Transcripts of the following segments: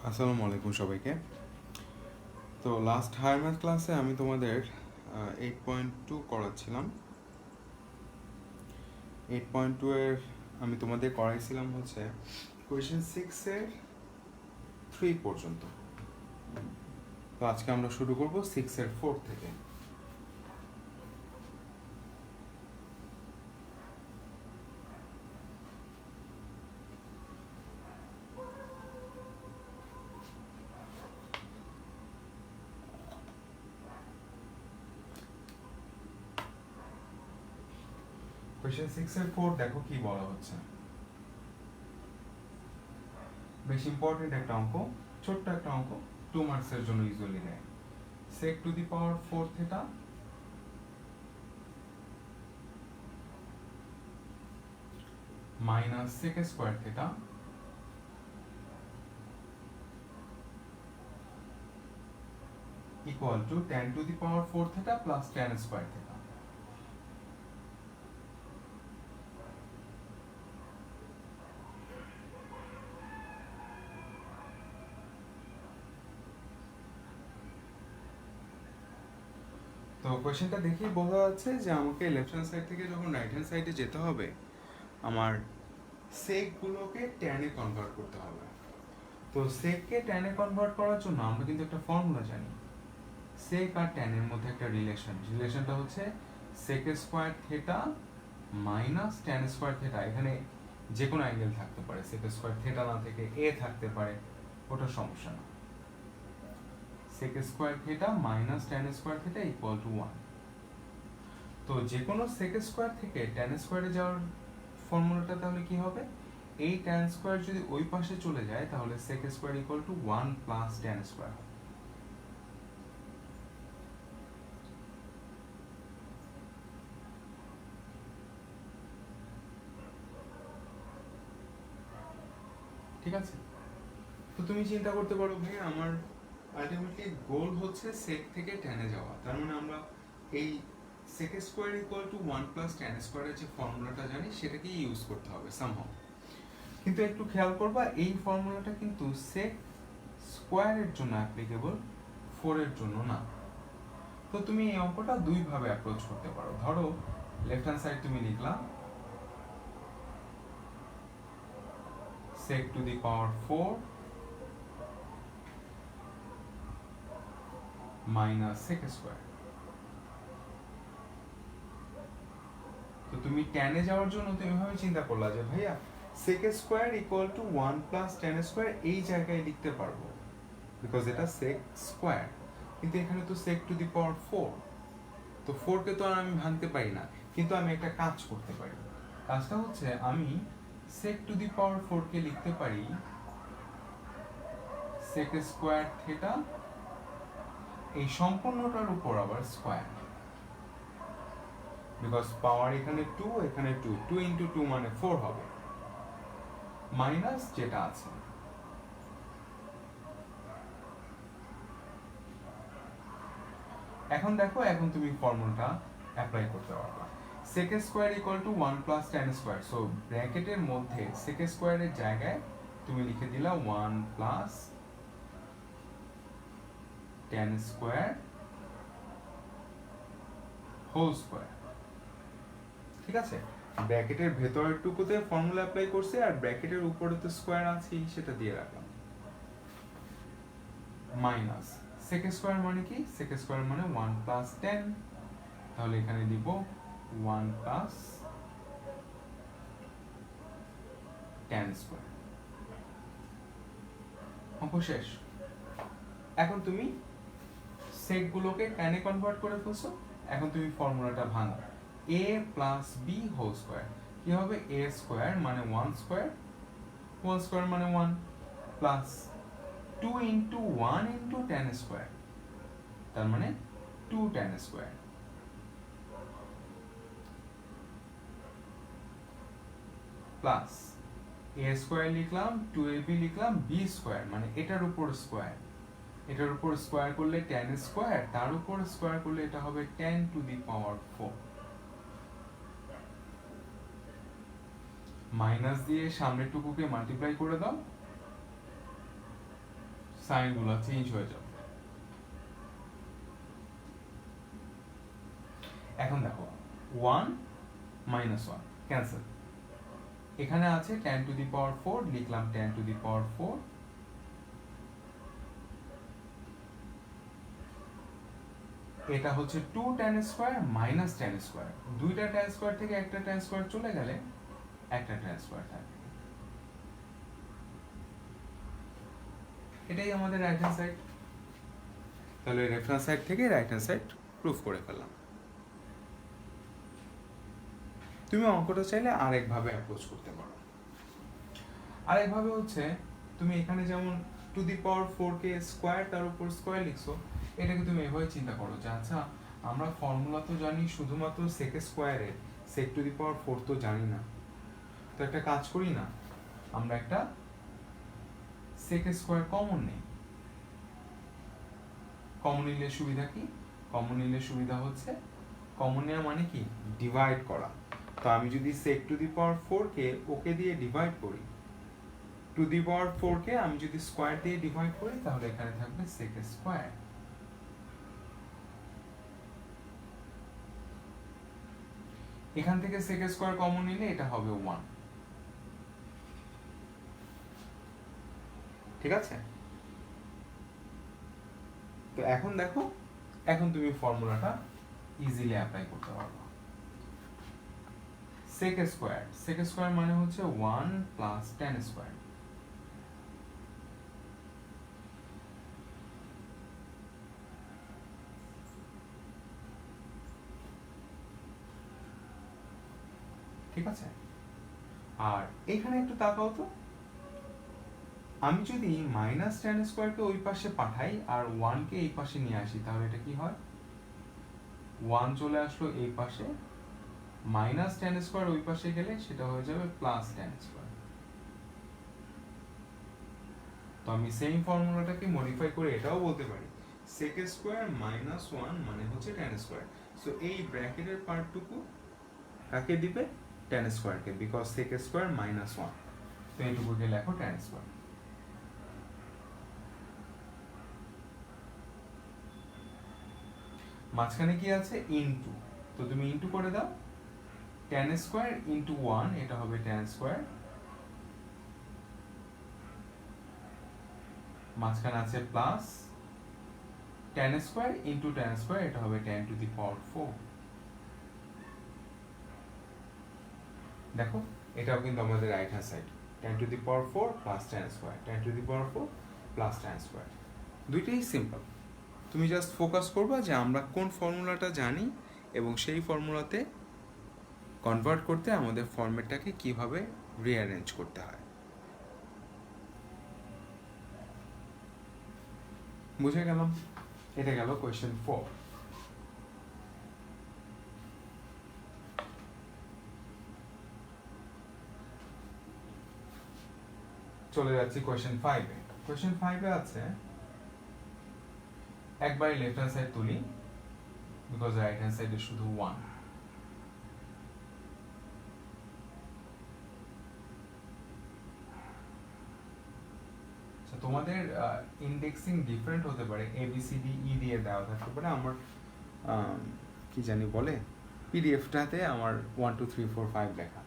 আসসালামু আলাইকুম সবাইকে। তো লাস্ট হায়ার ম্যাথ ক্লাসে আমি তোমাদের 8.2 করাচ্ছিলাম। 8.2 এর আমি তোমাদের করাইছিলাম হচ্ছে কোয়েশ্চেন 6-এর 3 পর্যন্ত। তো আজকে আমরা শুরু করব 6-এর 4 থেকে। কোয়েশ্চেন 6-এর 4 দেখো কি বলা হচ্ছে। বেশ ইম্পর্টেন্ট একটা অঙ্ক, ছোট্ট একটা অঙ্ক, 2 মার্কসের জন্য ইউজুয়ালি দেয়। sec to the power 4 theta minus sec square theta equal to tan to the power 4 theta plus tan square theta. তো কোশ্চেনটা দেখেই বোঝা যাচ্ছে যে আমাকে লেফট হ্যান্ড সাইড থেকে যখন রাইট হ্যান্ড সাইডে যেতে হবে আমার সেক গুলোকে ট্যানে কনভার্ট করতে হবে। তো সেককে ট্যানে কনভার্ট করার জন্য আমরা কিন্তু একটা ফর্মুলা জানি। সেক আর ট্যানের মধ্যে একটা রিলেশনটা হচ্ছে sec square theta minus tan square theta. এখানে যে কোনো অ্যাঙ্গেল থাকতে পারে, সেক স্কয়ার থিটা না থেকে এ থাকতে পারে, ওটা সমস্যা না। sec square theta minus tan square theta equal to 1। তো যে কোনো sec স্কয়ার থেকে tan স্কয়ারে যাওয়ার ফর্মুলাটা তাহলে কি হবে? এই tan স্কয়ার যদি ওই পাশে চলে যায় তাহলে sec square equal to 1 plus tan square. ঠিক আছে? তো তুমি চিন্তা করতে পারো ভাই আমার আলটিমেটলি গোল হচ্ছে sec থেকে tan এ যাওয়া। তার মানে আমরা এই sec square equal to 1 plus tan স্কয়ারের যে ফর্মুলাটা জানি সেটাকেই ইউজ করতে হবে সামহাউ। কিন্তু একটু খেয়াল করবা এই ফর্মুলাটা কিন্তু sec স্কয়ারের জন্য অ্যাপ্লিকেবল, 4 এর জন্য না। তো তুমি এই অঙ্কটা দুই ভাবে অ্যাপ্রোচ করতে পারো। ধরো লেফট হ্যান্ড সাইড তুমি লিখলা sec to the power 4 minus sec square. তো তুমি tan এ যাওয়ার জন্য তুমি এভাবে চিন্তা করলা যে ভাইয়া sec square equal to 1 plus tan square এই জায়গায় লিখতে পারবো বিকজ এটা sec স্কয়ার। কিন্তু এখানে তো sec টু দি পাওয়ার 4, তো 4 কে তো আর আমি ভাঙতে পারি না। কিন্তু আমি একটা কাজ করতে পারি। কাজটা হচ্ছে আমি sec টু দি পাওয়ার 4 কে লিখতে পারি sec স্কয়ার থিটা, এই সম্পূর্ণটার উপর আবার স্কয়ার, বিকজ পাওয়ার এখানে 2 এখানে 2, 2 ইনটু 2 মানে 4 হবে, মাইনাস যেটা আছে। এখন দেখো, এখন তুমি ফর্মুলাটা অ্যাপ্লাই করতে পারবা। sec square equal to 1 plus tan square. So ব্র্যাকেটের মধ্যে sec স্কয়ারের জায়গায় তুমি লিখে দিলা 1 plus tan square whole square. ঠিক আছে? ব্র্যাকেটের ভেতরের টুকুতে ফর্মুলা অ্যাপ্লাই করছে আর ব্র্যাকেটের উপরে তো স্কয়ার আছেই, সেটা দিয়ে রাখলাম। মাইনাস sec স্কয়ার মানে কি? sec স্কয়ার মানে 1 প্লাস 10, তাহলে এখানে দিব 1 প্লাস tan স্কয়ার। অঙ্ক শেষ। এখন তুমি সেক গুলোকে tan এ কনভার্ট করে ফেলছো। এখন তুমি ফর্মুলাটা ভাঙো, a plus b whole square. কি হবে? a স্কয়ার মানে 1 স্কয়ার, 1 স্কয়ার মানে 1 plus 2 into 1 into tan square, তার মানে 2 tan square plus a square লিখলাম, 2ab লিখলাম, b স্কয়ার মানে এটার উপর স্কয়ার, এটার উপর স্কয়ার করলে tan স্কয়ার, তার উপর স্কয়ার করলে এটা হবে tan to the power 4। Minus দিয়ে সামনের টুকুকে মাল্টিপ্লাই করে দাও, সাইনগুলো চেঞ্জ হয়ে যাবে। এখন দেখো 1 মাইনাস 1 ক্যান্সেল, এখানে আছে tan টু দি পাওয়ার 4, লিখলাম tan টু দি পাওয়ার 4, এটা হচ্ছে 2 tan square minus tan square, দুইটা tan স্কয়ার থেকে একটা tan স্কয়ার চলে গেলে একটা tan স্কয়ার থাকবে। এটাই আমাদের রাইট হ্যান্ড সাইড। তাহলে রেফারেন্স সাইড থেকে রাইট হ্যান্ড সাইড প্রুফ করে ফেললাম। তুমি অঙ্কটা চাইলে আরেকভাবে অ্যাপ্রোচ করতে পারো। আরেকভাবে হচ্ছে তুমি এখানে যেমন to the power 4 K square তার উপর স্কয়ার লিখছো, এটাকে তুমি এভাবে চিন্তা করো যে আচ্ছা আমরা ফর্মুলা তো জানি শুধুমাত্র সেক স্কয়ারের, সেক টু দি পাওয়ার 4 তো জানি না, তো একটা কাজ করি না, আমরা একটা সেক স্কয়ার কমন নেই। কমন নিলে সুবিধা কি? কমন নিলে সুবিধা হচ্ছে কমন নেওয়া মানে কি ডিভাইড করা। তো আমি যদি sec টু দি পাওয়ার 4 কে ওকে দিয়ে ডিভাইড করি, টু দি পাওয়ার 4 কে আমি যদি স্কয়ার দিয়ে ডিভাইড করি তাহলে এখানে থাকবে sec স্কয়ার। এখান থেকে sec স্কয়ার কমন নিলে এটা হবে 1। ঠিক আছে? তো এখন দেখো, এখন তুমি ফর্মুলাটা ইজিলি অ্যাপ্লাই করতে পারবে। sec স্কয়ার মানে হচ্ছে 1 প্লাস tan স্কয়ার। ঠিক আছে? আর এখানে একটু তাকাও তো, আমি যদি মাইনাস tan স্কয়ারকে ওই পাশে পাঠাই আর 1 কে এই পাশে নিয়ে আসি তাহলে এটা কি হয়? 1 চলে আসলো এই পাশে, মাইনাস tan স্কয়ার ওই পাশে গেলে সেটা হয়ে যাবে প্লাস tan স্কয়ার। তো আমি সেম ফর্মুলাটাকে মডিফাই করে এটাও বলতে পারি sec স্কয়ার মাইনাস 1 মানে হচ্ছে tan স্কয়ার। সো এই ব্র্যাকেটের পার্টটুকু কাকে দিবে? tan স্কয়ারকে, বিকজ sec স্কয়ার মাইনাস 1। তো এইটুকুকে লেখো tan স্কয়ার। মাঝখানে কি আছে? ইনটু, তো তুমি ইনটু করে দাও, tan স্কয়ার ইনটু 1 এটা হবে tan স্কয়ার, মাঝখানে আছে plus tan square into tan square এটা হবে tan টু দি পাওয়ার 4। দেখো এটাও কিন্তু আমাদের right hand side, tan to the power 4 plus tan square, tan to the power 4 plus tan square, দুইটাই সিম্পল। তুমি জাস্ট ফোকাস করবা যে আমরা কোন ফর্মুলাটা জানি এবং সেই ফর্মুলাতে কনভার্ট করতে আমাদের ফরম্যাটটাকে কিভাবে রিঅ্যারেঞ্জ করতে হয়। বুঝে গেলাম? এটা গেল কোয়েশ্চেন 4। চলে যাচ্ছি কোয়েশ্চেন 5 এ। কোয়েশ্চেন 5 এ আছে একবারে লেফট হ্যান্ড সাইড তুলি, বিকজ রাইট হ্যান্ড সাইডে শুধু 1। তোমাদের ইন্ডেক্সিং ডিফারেন্ট হতে পারে, A B C D E দিয়ে দেওয়া থাকতে পারে, আমার কি জানি বলে পিডিএফটাতে আমার 1 2 3 4 5 লেখা।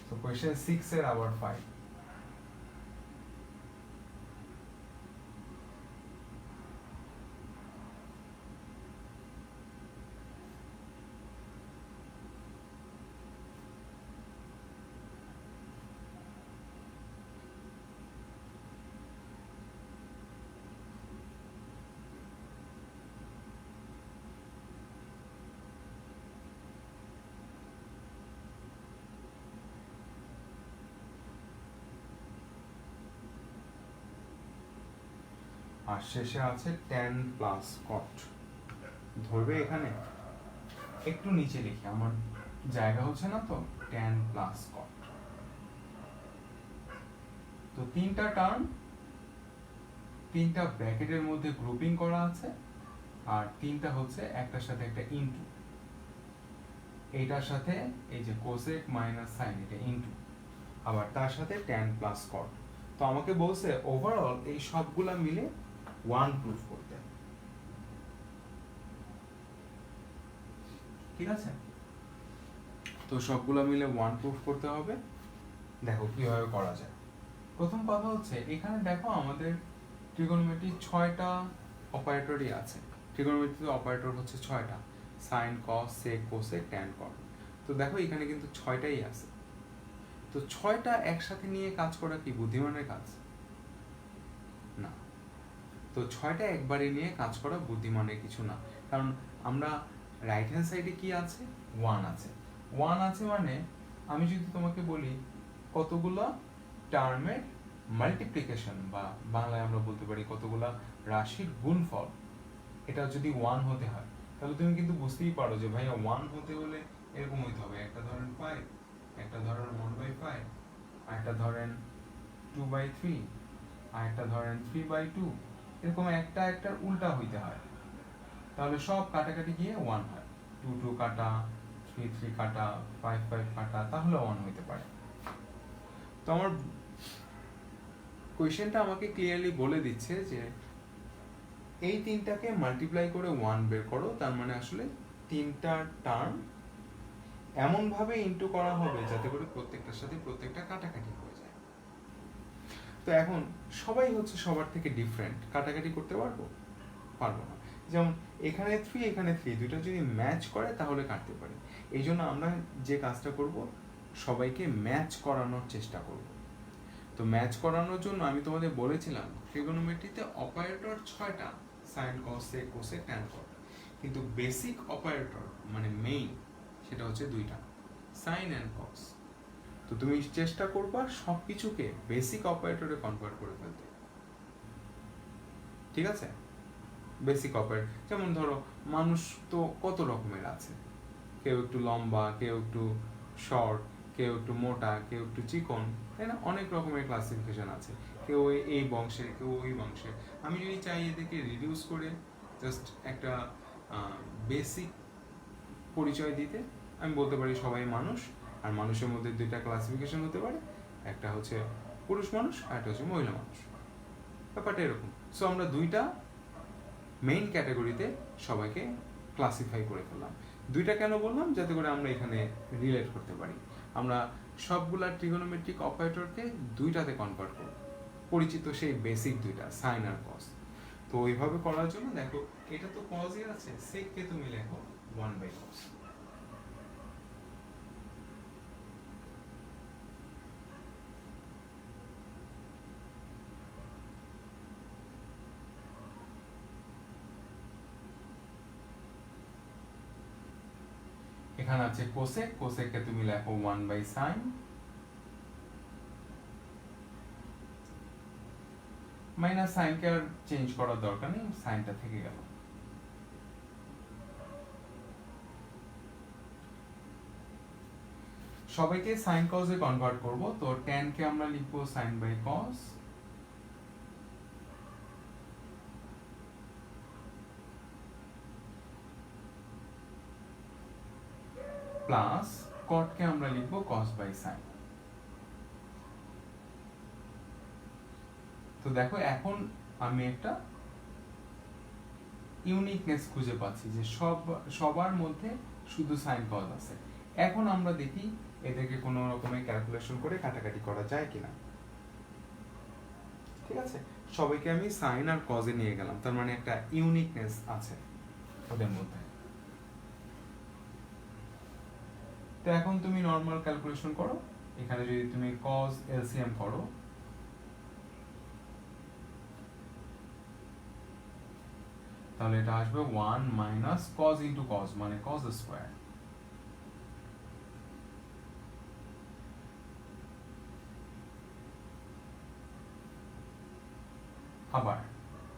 তো কোয়েশ্চেন 6 এর আবার 5। আর শেষে আছে tan প্লাস cot, ধরবে এখানে একটু নিচে লিখি, আমার জায়গা হচ্ছে না, তো tan প্লাস cot। তো তিনটা টার্ম, তিনটা ব্র্যাকেটের মধ্যে গ্রুপিং করা আছে, আর তিনটা হচ্ছে একটার সাথে একটা ইনটু, এইটার সাথে এই যে কোসেক মাইনাস সাইন এটা ইনটু, আবার তার সাথে tan প্লাস cot। তো আমাকে বলছে ওভারঅল এই সবগুলা মিলে 1 প্রুফ করতে, ঠিক আছে? তো সবগুলা মিলে 1 প্রুফ করতে হবে। দেখো কিভাবে করা যায়। প্রথম কথা হচ্ছে এখানে দেখো আমাদের ট্রিগোনোমেট্রি 6টা অপারেটরই আছে। ট্রিগোনোমেট্রিতে অপারেটর হচ্ছে 6টা, সাইন, কস, সেক, কোসেক, ট্যান, কট। তো দেখো এখানে কিন্তু 6টাই আছে। তো 6টা একসাথে নিয়ে কাজ করা কি বুদ্ধিমানের কাজ? না। তো 6টা একবারে নিয়ে কাজ করা বুদ্ধিমানের কিছু না, কারণ আমরা রাইট হ্যান্ড সাইডে কি আছে? 1 আছে। 1 আছে মানে আমি যদি তোমাকে বলি কতগুলো টার্মের মাল্টিপ্লিকেশন, বা বাংলায় আমরা বলতে পারি কতগুলা রাশির গুণফল, এটা যদি 1 হতে হয়, তাহলে তুমি কিন্তু বুঝতেই পারো যে ভাইয়া 1 হতে হলে এরকম হইতে হবে, একটা ধরেন 5, একটা ধরেন 1/5, আর একটা ধরেন 2/3, আর একটা ধরেন 3/2, এরকম একটা একটার উল্টা হইতে হয়, তাহলে সব কাটাকাটি গিয়ে 1 হয়। 2 2 কাটা, 3 3 কাটা, 5 5 কাটা, তাহলে 1 হইতে পারে। তো আমার কোয়েশ্চেনটা আমাকে ক্লিয়ারলি বলে দিচ্ছে যে এই তিনটাকে মাল্টিপ্লাই করে 1 বের করো, তার মানে আসলে তিনটা টার্ম এমন ভাবে ইনটু করা হবে যাতে করে প্রত্যেকটার সাথে প্রত্যেকটা কাটাকাটি হয়ে যায়। তো এখন সবাই হচ্ছে সবার থেকে ডিফারেন্ট, কাটাকাটি করতে পারবো না। যেমন এখানে 3 এখানে 3, দুইটা যদি ম্যাচ করে তাহলে কাটতে পারি। এই জন্য আমরা যে কাজটা করব, সবাইকে ম্যাচ করানোর চেষ্টা করব। তো ম্যাচ করানোর জন্য আমি তোমাদের বলেছিলাম ট্রিগোনোমেট্রিতে অপারেটর 6টা, সাইন, কস, সেক, কোসেক, ট্যান, কট। কিন্তু বেসিক অপারেটর মানে মেইন, সেটা হচ্ছে 2টা, সাইন অ্যান্ড কস। তো তুমি চেষ্টা করবা সবকিছুকে বেসিক অপারেটরে কনভার্ট করে ফেলতে, ঠিক আছে? বেসিক অপারেটর, যেমন ধরো মানুষ তো কত রকমের আছে, কেউ একটু লম্বা, কেউ একটু শর্ট, কেউ একটু মোটা, কেউ একটু চিকন, তাই না? অনেক রকমের ক্লাসিফিকেশন আছে, কেউ এই বংশের, কেউ ওই বংশের। আমি যদি চাই এদেরকে রিডিউস করে জাস্ট একটা বেসিক পরিচয় দিতে, আমি বলতে পারি সবাই মানুষ, আর মানুষের মধ্যে 2টা ক্লাসিফিকেশন হতে পারে, একটা হচ্ছে পুরুষ মানুষ আর একটা হচ্ছে মহিলা মানুষ। ব্যাপারটা এরকম। সো আমরা 2টা মেইন ক্যাটাগরিতে সবাইকে ক্লাসিফাই করে ফেললাম। 2টা কেন বললাম? যাতে করে আমরা এখানে রিলেট করতে পারি। আমরা সবগুলা ট্রিগোনোমেট্রিক অপারেটরকে 2টাতে কনভার্ট করব, পরিচিত সেই বেসিক 2টা, সাইন আর কস। তো ওইভাবে করার জন্য দেখো এটা তো কসই আছে, সেককে তুমি লেখো 1/cos। এখানে আছে কোসেক, কোসেককে তুমি লেখো 1/sin, মাইনাস সাইনকে আর চেঞ্জ করার দরকার নেই, সাইনটা থেকে গেল। সবাইকে সাইন কসে কনভার্ট করব, তো tan কে আমরা লিখবো sin/cos, প্লাস cot কে আমরা লিখবো cos/sin। তো দেখো এখন আমি একটা ইউনিকনেস খুঁজে পাচ্ছি যে সবার মধ্যে শুধু সাইন কস আছে। এখন আমরা দেখি এদেরকে কোনো রকমের ক্যালকুলেশন করে কাটাকাটি করা যায় কিনা। ঠিক আছে, সবাইকে আমি সাইন আর কজে নিয়ে গেলাম, তার মানে একটা ইউনিকনেস আছে ওদের মধ্যে। তো এখন তুমি নর্মাল ক্যালকুলেশন করো, এখানে যদি তুমি কজ এলসিএম করো, তাহলে এটা আসবে 1 মাইনাস কজ ইন্টু কজ, মানে কজ স্কোয়ার। আবার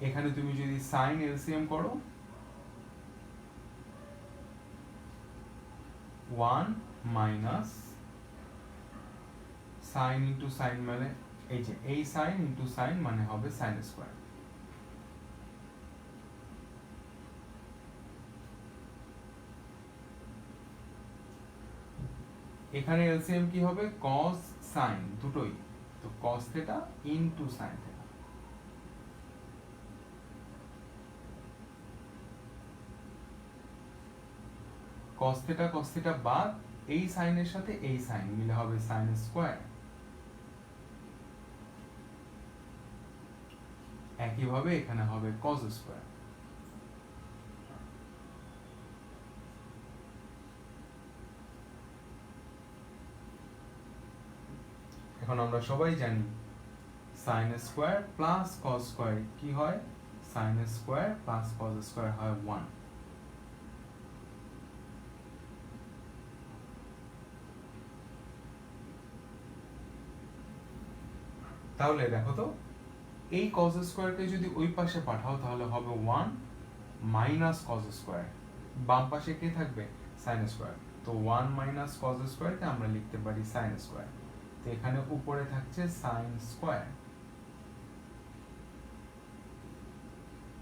এখানে তুমি যদি সাইন এলসিএম করো, 1 মাইনাস সাইন ইন্টু সাইন, মানে এই যে এই সাইন ইন্টু সাইন মানে হবে সাইন স্কোয়ার। এখানে এলসিএম কি হবে? কজ সাইন দুটোই, তো cos theta into sin theta। cos theta বাদ এই সাইনের সাথে এই সাইন মিলে হবে sin স্কয়ার। একইভাবে এখানে হবে cos স্কয়ার। এখন আমরা সবাই জানি sin square plus cos square কি হয়? sin square plus cos square হয় 1। তাহলে দেখো তো এই cos স্কয়ারকে যদি ওই পাশে পাঠাও তাহলে হবে 1 মাইনাস cos স্কয়ার। বাম পাশে কে থাকবে? sin square. তো 1 মাইনাস cos স্কয়ারকে আমরা লিখতে পারি sin স্কয়ার। তো এখানে উপরে থাকছে sin স্কয়ার,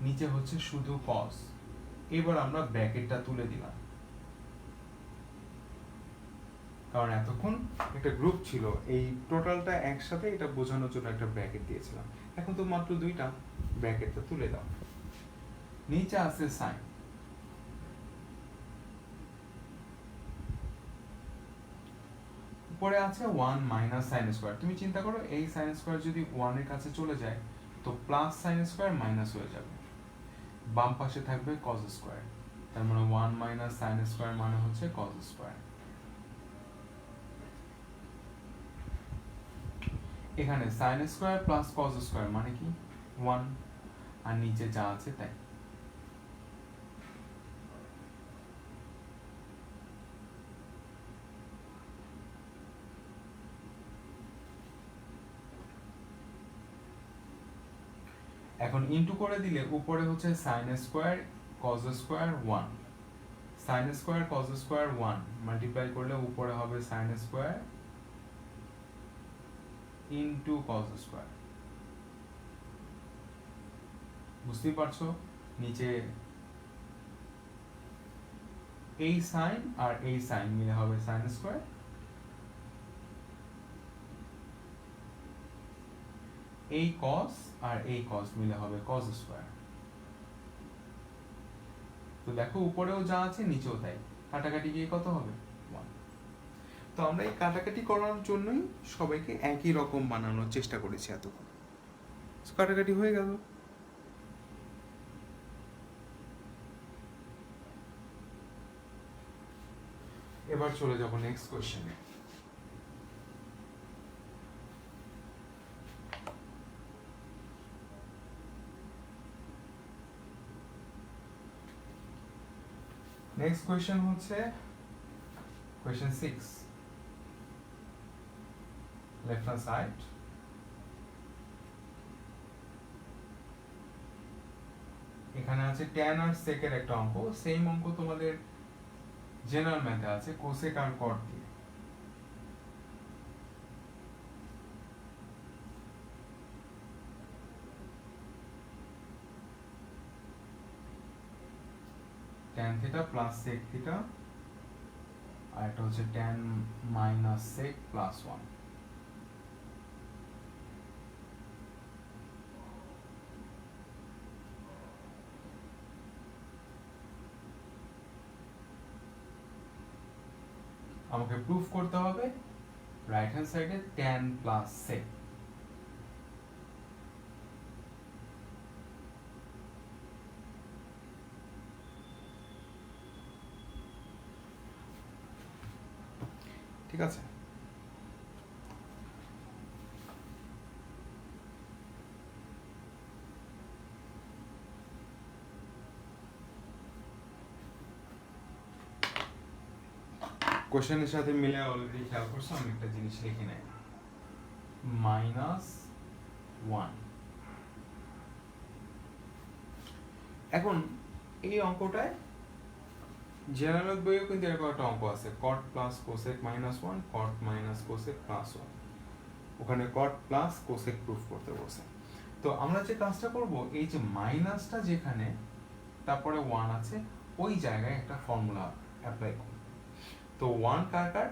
নিচে হচ্ছে শুধু cos। এবার আমরা ব্র্যাকেটটা তুলে দিলাম, কারণ এতক্ষণ একটা গ্রুপ ছিল, এই টোটালটা একসাথে এটা বোঝানোর জন্য একটা ব্র্যাকেট দিয়েছিলাম। এখন তো মাত্র দুইটা, ব্র্যাকেটটা তুলে দাও। নিচে আছে sin, উপরে আছে 1 মাইনাস sin স্কয়ার। তুমি চিন্তা করো এই sin স্কয়ার যদি 1 এর কাছে চলে যায় তো প্লাস sin স্কয়ার মাইনাস হয়ে যাবে, বাম পাশে থাকবে cos স্কয়ার। তার মানে 1 মাইনাস sin স্কয়ার মানে হচ্ছে cos স্কয়ার। এখানে sin square plus cos square মানে কি? 1, আর নিচে যা আছে তাই। এখন ইনটু করে দিলে উপরে হচ্ছে sin square cos square 1, sin square cos square 1 multiply করলে উপরে হবে sin square into cos square. বুঝতেই পারছো নিচে এই সাইন আর এই সাইন মিলে হবে sin স্কয়ার, এই cos আর এই cos মিলে হবে cos স্কয়ার। তো দেখো উপরেও যা আছে নিচেও তাই, কাটাকাটি গিয়ে কত হবে? 1। তো আমরা এই কাটাকাটি করার জন্যই সবাইকে একই রকম বানানোর চেষ্টা করেছি এতক্ষণ। কাটাকাটি হয়ে গেল। এবার চলে যাব নেক্সট কোশ্চেনে। নেক্সট কোয়েশ্চেন হচ্ছে কোয়েশ্চেন 6, লেফট হ্যান্ড সাইড। এখানে আছে tan আর sec এর একটা অঙ্ক, সেম অঙ্ক তোমাদের জেনারেল ম্যাথে আছে cosec আর cot দিয়ে। tan theta plus sec theta, আর এটা হচ্ছে tan মাইনাস sec প্লাস 1। আমাকে প্রুফ করতে হবে রাইট হ্যান্ড সাইডে tan প্লাস sec। ঠিক আছে, কোশ্চেনের সাথে মিলে অলরেডি খেয়াল করছো আমি একটা জিনিস লিখে নেই, -1। এখন এই অঙ্কটায় জেনারেল বইয়েও কিন্তু এরকম একটা অঙ্ক আছে cot plus cosec minus 1, cot minus cosec plus 1। ওখানে cot প্লাস cosec প্রুফ করতে বলছে। তো আমরা যে কাজটা করব, এই যে মাইনাসটা যেখানে তারপরে 1 আছে ওই জায়গায় একটা ফর্মুলা অ্যাপ্লাই করব। তো 1 কার কার,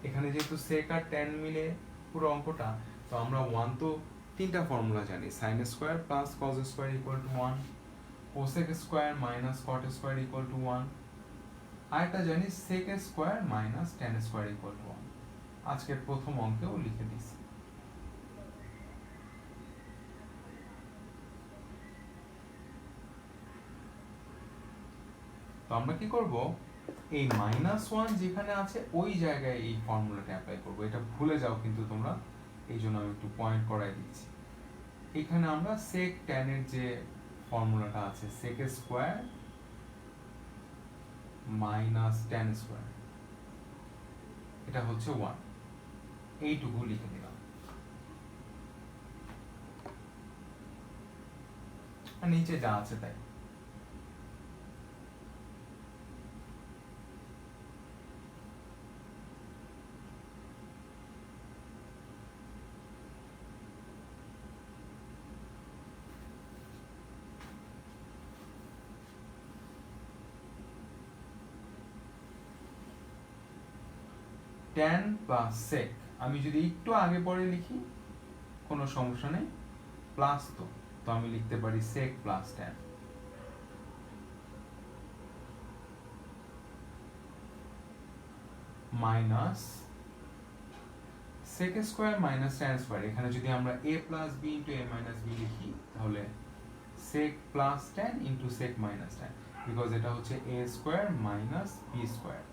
এখানে যেহেতু sec আর tan মিলে পুরো অঙ্কটা, তো আমরা 1 তো তিনটা ফর্মুলা জানি, sin square plus cos square equal to 1, cosec square minus cot square equal to 1, আরেকটা জানি sec স্কয়ার minus tan square equal to 1। আজকের প্রথম অঙ্কেও লিখে দিছি। তো আমরা কি করব, এই -1 যেখানে আছে ওই জায়গায় এই ফর্মুলাটা অ্যাপ্লাই করব। এটা ভুলে যাও কিন্তু তোমরা, এই জন্য আমি একটু পয়েন্ট করাই দিচ্ছি। এখানে আমরা sec tan এর যে ফর্মুলাটা আছে, sec স্কয়ার মাইনাস tan স্কয়ার, এটা হচ্ছে 1, এইটুকু লিখে দিলাম। আর নিচে যা আছে তাই। tan প্লাস sec, আমি যদি একটু আগে পরে লিখি কোনো সমস্যা নেই, প্লাস তো আমি লিখতে পারি sec plus tan, minus sec স্কয়ার মাইনাস tan স্কয়ার। এখানে যদি আমরা a plus b into a minus b লিখি তাহলে sec plus tan into sec minus tan, because এটা হচ্ছে a square minus b square.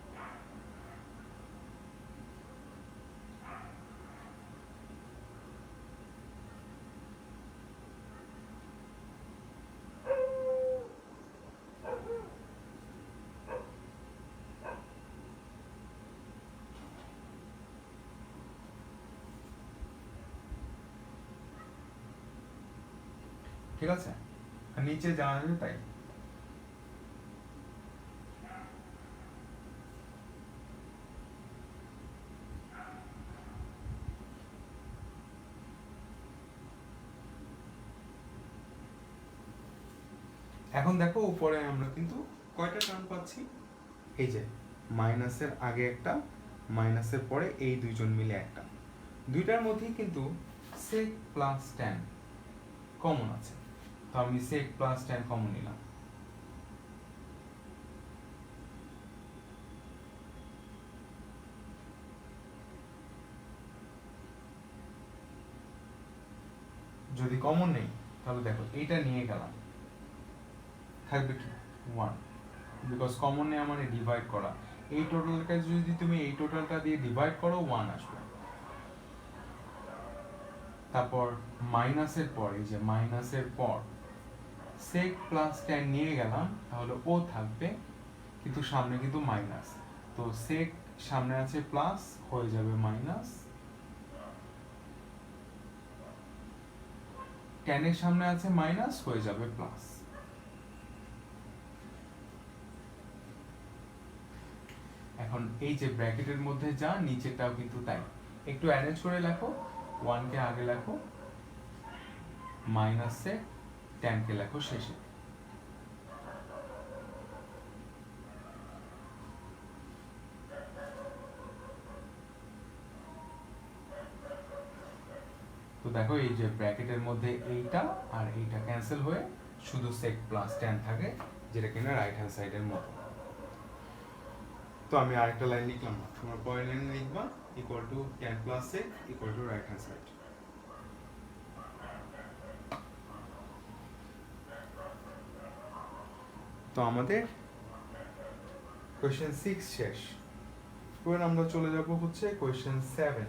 ঠিক আছে, আর নিচে যা আসবে তাই। এখন দেখো উপরে আমরা কিন্তু কয়টা টার্ম পাচ্ছি, এই যে মাইনাসের আগে একটা, মাইনাসের পরে এই দুইজন মিলে একটা, দুইটার মধ্যেই কিন্তু sec প্লাস tan কমন আছে। তো আমি sec প্লাস tan কমন নিলাম। যদি কমন নেই তাহলে দেখো এইটা নিয়ে গেলাম, থাকবে কি 1, বিকজ কমন নেওয়া মানে ডিভাইড করা। এই টোটালটা যদি তুমি এই টোটালটা দিয়ে ডিভাইড করো 1 আসবে। তারপর মাইনাসের পর, এই যে মাইনাসের পর sec প্লাস tan নিয়ে গেলাম, তাহলে ও থাকবে কিন্তু সামনে কিন্তু মাইনাস, তো sec সামনে আছে প্লাস হয়ে যাবে মাইনাস, tan এর সামনে আছে মাইনাস হয়ে যাবে প্লাস। এখন এই যে ব্র্যাকেটের মধ্যে যা, নিচেরটাও কিন্তু তাই। একটু অ্যারেঞ্জ করে লেখো, 1 কে আগে লেখো, মাইনাসে tan কে লেখো শেষে। তো দেখো এই যে ব্র্যাকেটের মধ্যে এইটা আর এইটা ক্যান্সেল হয়ে শুধু sec প্লাস tan থাকে, যেটা কিনা রাইট হ্যান্ড সাইডের মতো। তো আমি আরেকটা লাইন লিখলাম না, তোমরা পরের লাইন লিখবা equal to tan plus sec equal to right hand side. তো আমাদের কোয়েশ্চেন 6 শেষ। এবার আমরা চলে যাব হচ্ছে কোয়েশ্চেন 7।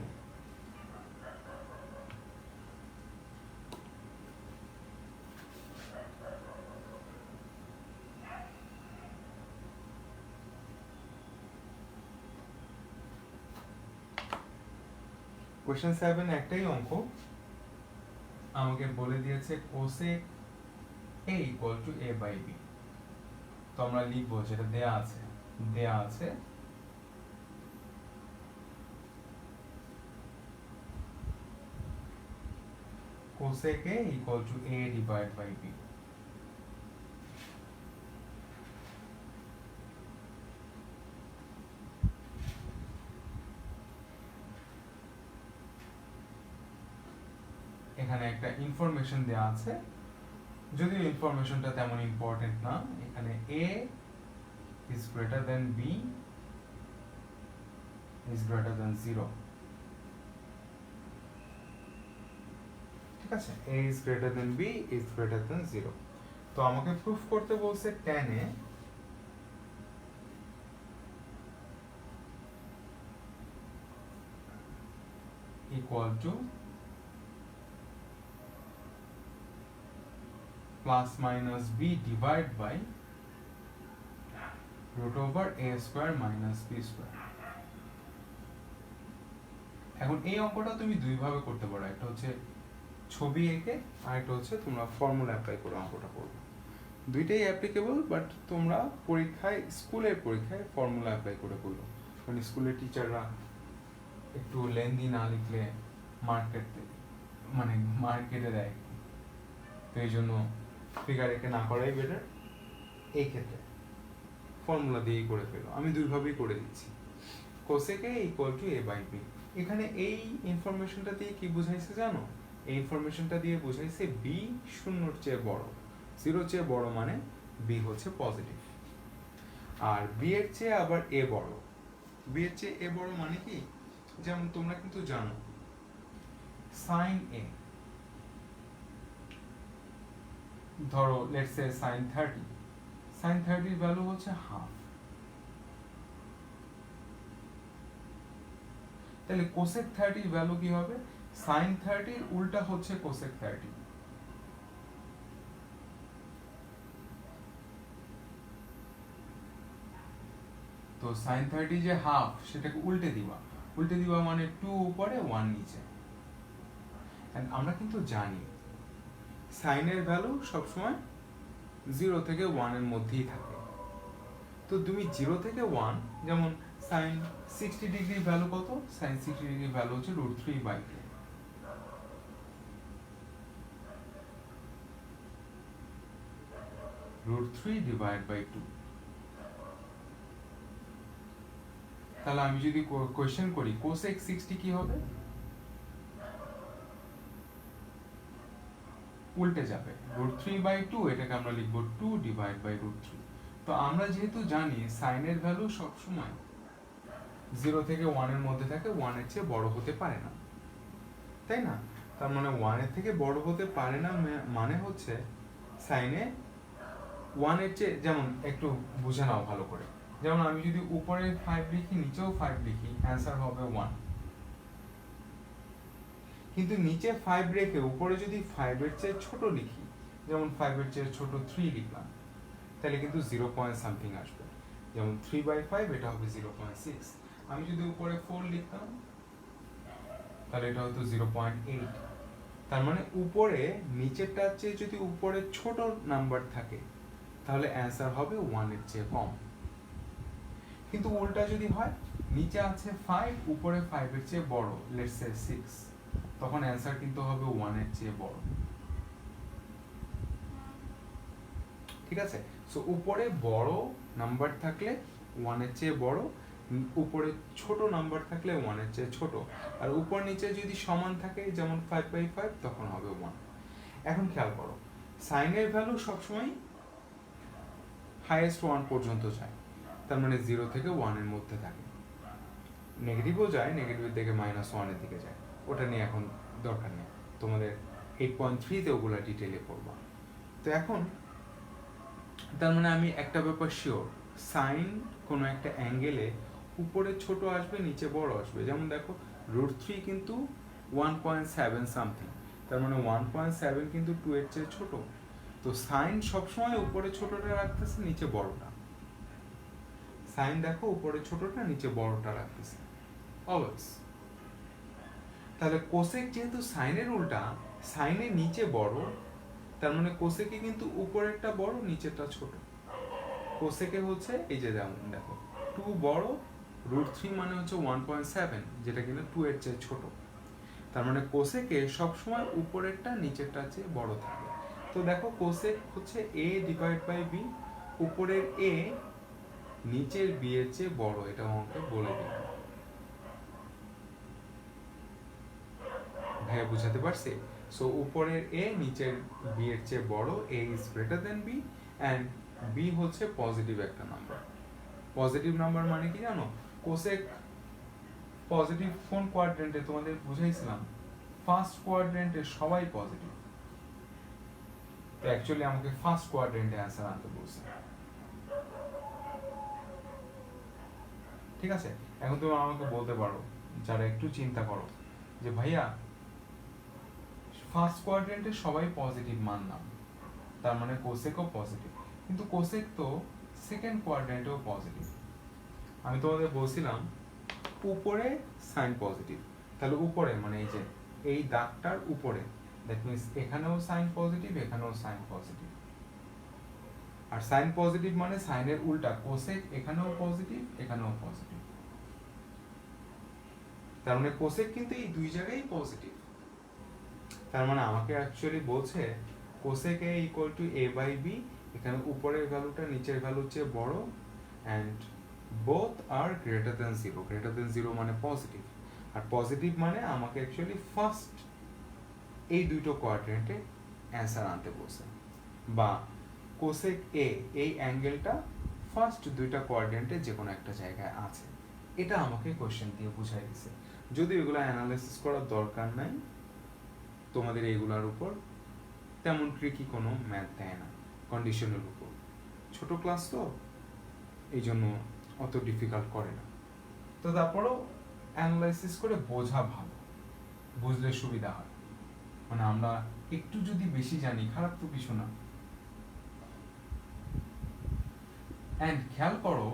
কোয়েশ্চেন 7 একটাই অঙ্ক, আমাকে বলে দিয়েছে cosec a equal to a by b। তো আমরা লিখবো যেটা দেয়া আছে cosec a equal to a divided by b। এখানে একটা ইনফরমেশন দেওয়া আছে, যদিও ইনফরমেশনটা তেমন ইম্পর্টেন্ট না। এখানে a is greater than b is greater than 0, ঠিক আছে, a is greater than b is greater than 0। তো আমাকে প্রুফ করতে বলছে tan a equal to plus minus b divided by root over a square minus b square। এখন এই অঙ্কটা তুমি দুই ভাবে করতে পারো, একটা হচ্ছে ছবি এঁকে আর একটা হচ্ছে তোমরা ফর্মুলা অ্যাপ্লাই করে অঙ্কটা করবে। দুইটাই অ্যাপ্লিকেবল, বাট তোমরা পরীক্ষায়, স্কুলের পরীক্ষায় ফর্মুলা অ্যাপ্লাই করে করো, কারণ স্কুলের টিচাররা একটু লেন্দি না লিখলে মার্ক কেটে দেয়, তো এই জন্য ফিগার এঁকে না করাই বেটার। এই ক্ষেত্রে ফর্মুলা দিয়েই করে ফেলো, আমি দুইভাবেই করে দিচ্ছি। Cosec A equal to a by b। এখানে এই ইনফরমেশনটা দিয়ে কি বুঝাইছে জানো? এই ইনফরমেশনটা দিয়ে বুঝাইছে b শূন্যর চেয়ে বড়, 0 চেয়ে বড় মানে b হচ্ছে পজিটিভ, আর b এর চেয়ে আবার a বড়। b এর চেয়ে a বড় মানে কি? যেমন তোমরা কিন্তু জানো sin a, ধরো লেটস সে sin 30, sin 30 এর ভ্যালু হচ্ছে হাফ, তাহলে cosec 30 এর ভ্যালু কি হবে? sin 30 এর উল্টা হচ্ছে cosec 30। তো sin 30 যে হাফ সেটাকে উল্টে দিবা মানে 2 উপরে 1 নিচে। এন্ড আমরা কিন্তু জানি sin এর ভ্যালু সবসময় 0 থেকে 1 এর মধ্যেই থাকে। তো তুমি 0 থেকে 1, যেমন sin 60 ডিগ্রির ভ্যালু কত? sin 60 ডিগ্রির ভ্যালু হচ্ছে √3/2, √3/2। তাহলে আমি যদি কোশ্চেন করি cosec 60 কি হবে? উল্টে যাবে, √3/2, এটাকে আমরা লিখব 2/√3। তো আমরা যেহেতু জানি sin এর ভ্যালু সবসময় 0 থেকে 1 এর মধ্যে থাকে, 1 এর চেয়ে বড় হতে পারে না, তাই না? তার মানে 1 এর থেকে বড় হতে পারে না মানে হচ্ছে sin এ 1 এর চেয়ে, যেমন একটু বুঝে নাও ভালো করে, যেমন আমি যদি উপরে 5 লিখি নিচেও 5 লিখি, অ্যান্সার হবে 1। কিন্তু নিচে 5 রেখে উপরে যদি 5 এর চেয়ে ছোট লিখি, যেমন 5 এর চেয়ে ছোট 3 লিখলাম, তাহলে কিন্তু 0 পয়েন্ট সামথিং আসবে, যেমন 3/5 এটা হবে 0.6। আমি যদি উপরে 4 লিখতাম তাহলে এটা হতো 0.8। তার মানে উপরে নিচেরটার চেয়ে যদি উপরে ছোট নাম্বার থাকে তাহলে অ্যান্সার হবে 1 এর চেয়ে কম। কিন্তু উল্টা যদি হয়, নিচে আছে 5, উপরে 5 এর চেয়ে বড়, লেটস সে 6, তখন অ্যান্সার কিন্তু হবে 1 এর চেয়ে বড়, ঠিক আছে? সো উপরে বড় নাম্বার থাকলে 1 এর চেয়ে বড়, উপরে ছোট নাম্বার থাকলে 1 এর চেয়ে ছোট, আর উপর নিচে যদি সমান থাকে যেমন 5/5 তখন হবে 1। এখন খেয়াল করো, sin এর ভ্যালু সবসময় হাইয়েস্ট 1 পর্যন্ত যায়, তার মানে 0 থেকে 1 এর মধ্যে থাকে। নেগেটিভও যায়, নেগেটিভের দিকে -1 এর দিকে যায়, ওটা নিয়ে এখন দরকার নেই, তোমাদের 8.3 তে ওগুলা ডিটেইলে পড়বা। তো এখন তার মানে আমি একটা ব্যাপার শিওর, সাইন কোনো একটা অ্যাঙ্গেলে উপরে ছোট আসবে নিচে বড় আসবে। যেমন দেখো √3 কিন্তু 1.7 সামথিং, তার মানে 1.7 কিন্তু 2 এর চেয়ে ছোট। তো সাইন সবসময় উপরে ছোটটা রাখতেছে নিচে বড়টা, সাইন দেখো উপরে ছোটটা নিচে বড়টা রাখতেছে অলওয়েজ। তাহলে কোসেক যেহেতু সাইনের উল্টা, সাইনের নিচে বড়, তার মানে কোসেকে কিন্তু উপরেরটা বড় নিচেরটা ছোট। কোসেকে হচ্ছে এই যে যেমন দেখো 2 বড়, √3 মানে হচ্ছে 1.7, যেটা কিনা 2 এর চেয়ে ছোট। তার মানে কোসেকে সবসময় উপরেরটা নিচেরটা চেয়ে বড় থাকে। তো দেখো কোসেক হচ্ছে a/b, উপরের a নিচের b এর চেয়ে বড়, এটা আমাকে বলে দিই। ভাইয়া বুঝাতে পারছি? সো উপরের এ নিচের বি এর চেয়ে বড়, A is greater than B, and B হচ্ছে পজিটিভ একটা নাম্বার। পজিটিভ নাম্বার মানে কি জানো? কোসেক পজিটিভ কোন কোয়াড্রেন্টে তোমাদের বুঝাইছিলাম, ফার্স্ট কোয়াড্রেন্টে সবাই পজিটিভ। তো অ্যাকচুয়ালি আমাকে ফার্স্ট কোয়াড্রেন্টে অ্যান্সার আনতে বলছে। ঠিক আছে, এখন তুমি আমাকে বলতে পারো, যারা একটু চিন্তা করো, যে ভাইয়া ফার্স্ট কোয়াড্রেন্টে সবাই পজিটিভ মানলাম, তার মানে কোসেকও পজিটিভ, কিন্তু কোসেক তো সেকেন্ড কোয়াড্রেন্টেও পজিটিভ। আমি তোমাদের বলছিলাম উপরে সাইন পজিটিভ, তাহলে উপরে মানে এই যে এই দাগটার উপরে, দ্যাট মিন্স এখানেও সাইন পজিটিভ, এখানেও সাইন পজিটিভ। আর সাইন পজিটিভ মানে সাইনের উল্টা, কোসেক এখানেও পজিটিভ, এখানেও পজিটিভ। তার মানে কোসেক কিন্তু এই দুই জায়গায় পজিটিভ। তার মানে আমাকে অ্যাকচুয়ালি বলছে cosec A equal to A by B, এখানে উপরের ভ্যালুটা নিচের ভ্যালুর চেয়ে বড়, and both are greater than zero. Greater than zero মানে পজিটিভ, আর পজিটিভ মানে আমাকে অ্যাকচুয়ালি ফার্স্ট এই দুটো কোয়াড্রেন্টে অ্যান্সার আনতে বলছে, বা কোসেক এ এই অ্যাঙ্গেলটা ফার্স্ট দুইটা কোয়াড্রেন্টে যে কোনো একটা জায়গায় আছে, এটা আমাকে কোশ্চেন দিয়ে বুঝাই দিছে। যদি এগুলো অ্যানালাইসিস করার দরকার নাই, তোমাদের এইগুলোর উপর তেমন ট্রিকি কোনো ম্যাথ দেয় না, কন্ডিশনের উপর। ছোট ক্লাস তো এই জন্য অত ডিফিকাল্ট করে না। তো তারপরেও অ্যানালাইসিস করে বোঝা ভালো, বুঝলে সুবিধা হয়। মানে আমরা একটু যদি বেশি জানি খারাপ তো কিছু না। অ্যান্ড খেয়াল করো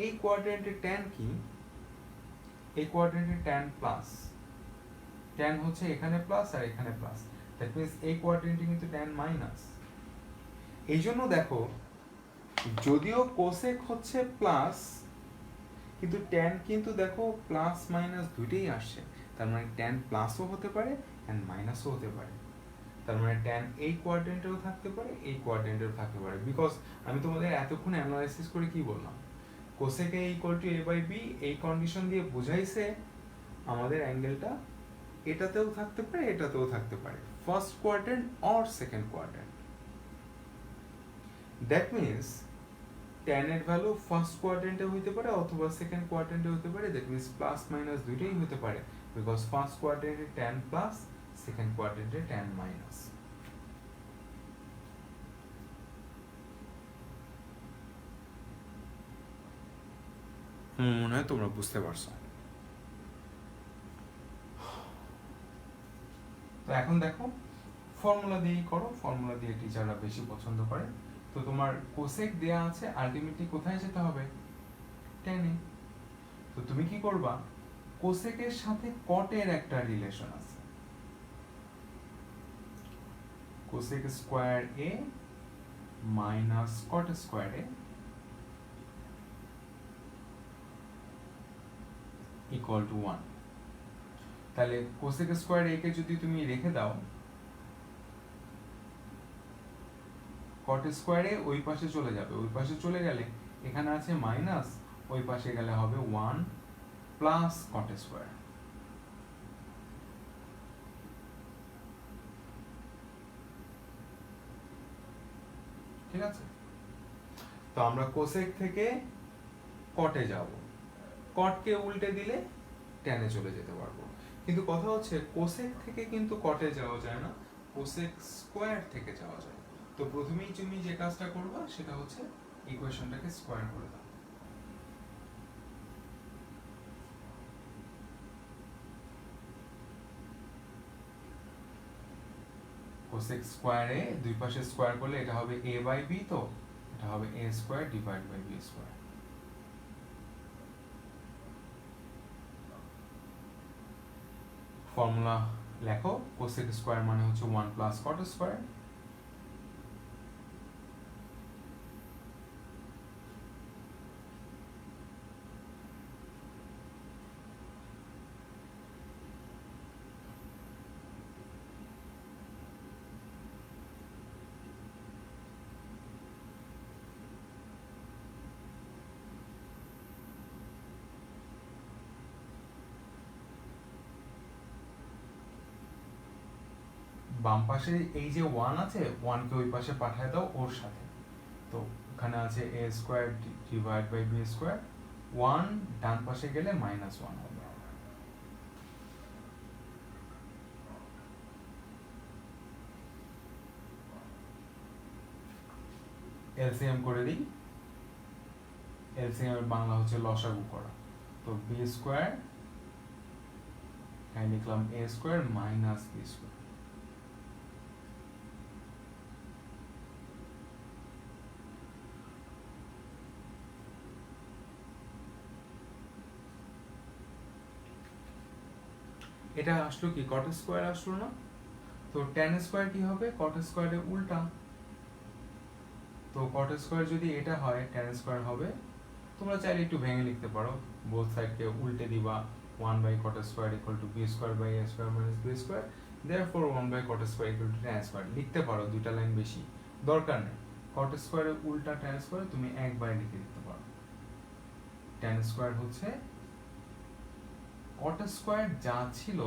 এই কোয়াড্রেন্টের ট্যান কি, এই কোয়াড্রেন্টের ট্যান প্লাস, ট্যান হচ্ছে এখানে প্লাস আর এখানে প্লাস, দ্যাট মিন্স এই কোয়াড্রেন্টে কিন্তু ট্যান মাইনাস। এই জন্য দেখো যদিও কোসেক হচ্ছে প্লাস, কিন্তু ট্যান কিন্তু দেখো প্লাস মাইনাস দুইটাই আসছে, তার মানে ট্যান প্লাসও হতে পারে অ্যান্ড মাইনাসও হতে পারে। তার মানে ট্যান এই কোয়াড্রেন্টেও থাকতে পারে, এই কোয়াড্রেন্টেও থাকতে পারে, বিকজ আমি তোমাদের এতক্ষণ অ্যানালাইসিস করে কি বললাম, cosec A equal to A by B, এই কন্ডিশন দিয়ে বুঝাইছে আমাদের অ্যাঙ্গেলটা এটাতেও থাকতে পারে, এটাতেও থাকতে পারে, first quadrant or second quadrant. That means tan এর ভ্যালু ফার্স্ট কোয়াড্রেন্টে হইতে পারে অথবা সেকেন্ড কোয়াড্রেন্টে হতে পারে, দ্যাট মিন্স প্লাস মাইনাস দুইটাই হতে পারে, বিকজ ফার্স্ট কোয়াড্রেন্টে ট্যান প্লাস, সেকেন্ড কোয়াড্রেন্টে ট্যান মাইনাস। মনে হয় তোমরা বুঝতে পারছো। তো এখন দেখো ফর্মুলা দিয়েই করো, ফর্মুলা দিয়ে টিচাররা বেশি পছন্দ করে। তো তোমার কোসেক দেয়া আছে, আলটিমেটলি কোথায় যেতে হবে, টেনে। তো তুমি কি করবা, কোসেকের সাথে কটের একটা রিলেশন আছে, cosec square A minus caught square A equal to 1। তাহলে কোসেক স্কয়ার এ কে যদি তুমি রেখে দাও, কট স্কয়ার এ ওই পাশে চলে যাবে, ওই পাশে চলে গেলে এখানে আছে মাইনাস, ওই পাশে গেলে হবে 1 প্লাস কট স্কয়ার। ঠিক আছে, তো আমরা কোসেক থেকে কটে যাব, কটকে উল্টে দিলে ট্যানে চলে যেতে পারবো। কিন্তু কথা হচ্ছে কোসেক থেকে কিন্তু কটে যাওয়া যায় না, কোসেক স্কয়ার থেকে যাওয়া যায়। তো প্রথমেই তুমি যে কাজটা করবা সেটা হচ্ছে ইকুয়েশনটাকে স্কয়ার করে দাও। কোসেক স্কয়ারে দুই পাশে স্কয়ার করলে এটা হবে a বাই b, তো এটা হবে a square divide by b square. Formula লেখো, কোসেক স্কয়ার মানে হচ্ছে 1 প্লাস কট স্কয়ার, বাম পাশে এই যে 1 আছে 1 কে ওই পাশে পাঠিয়ে দাও ওর সাথে, তো এখানে আছে a square divide by b square, 1 ডান পাশে গেলে -1 হবে। এলসিএম করে দিই, এলসিএম এর বাংলা হচ্ছে লসাগু করা, তো b স্কয়ার এখানে লিখলাম a square minus b square. এটা আসলো কি কট স্কয়ার আসলো না, তো tan স্কয়ার কি হবে কট স্কয়ারের উল্টা, তো কট স্কয়ার যদি এটা হয় tan স্কয়ার হবে, তোমরা চাইলে একটু ভেঙে লিখতে পারো, বোথ সাইডকে উল্টে দিবা, 1 by cot square equal to b square by a square minus b square, therefore 1 by cot square equal to tan square লিখতে পারো, দুইটা লাইন বেশি দরকার নেই। কট স্কয়ারের উল্টা tan স্কয়ার তুমি একবার লিখে দিতে পারো, tan স্কয়ার হচ্ছে কট স্কয়ার যা ছিল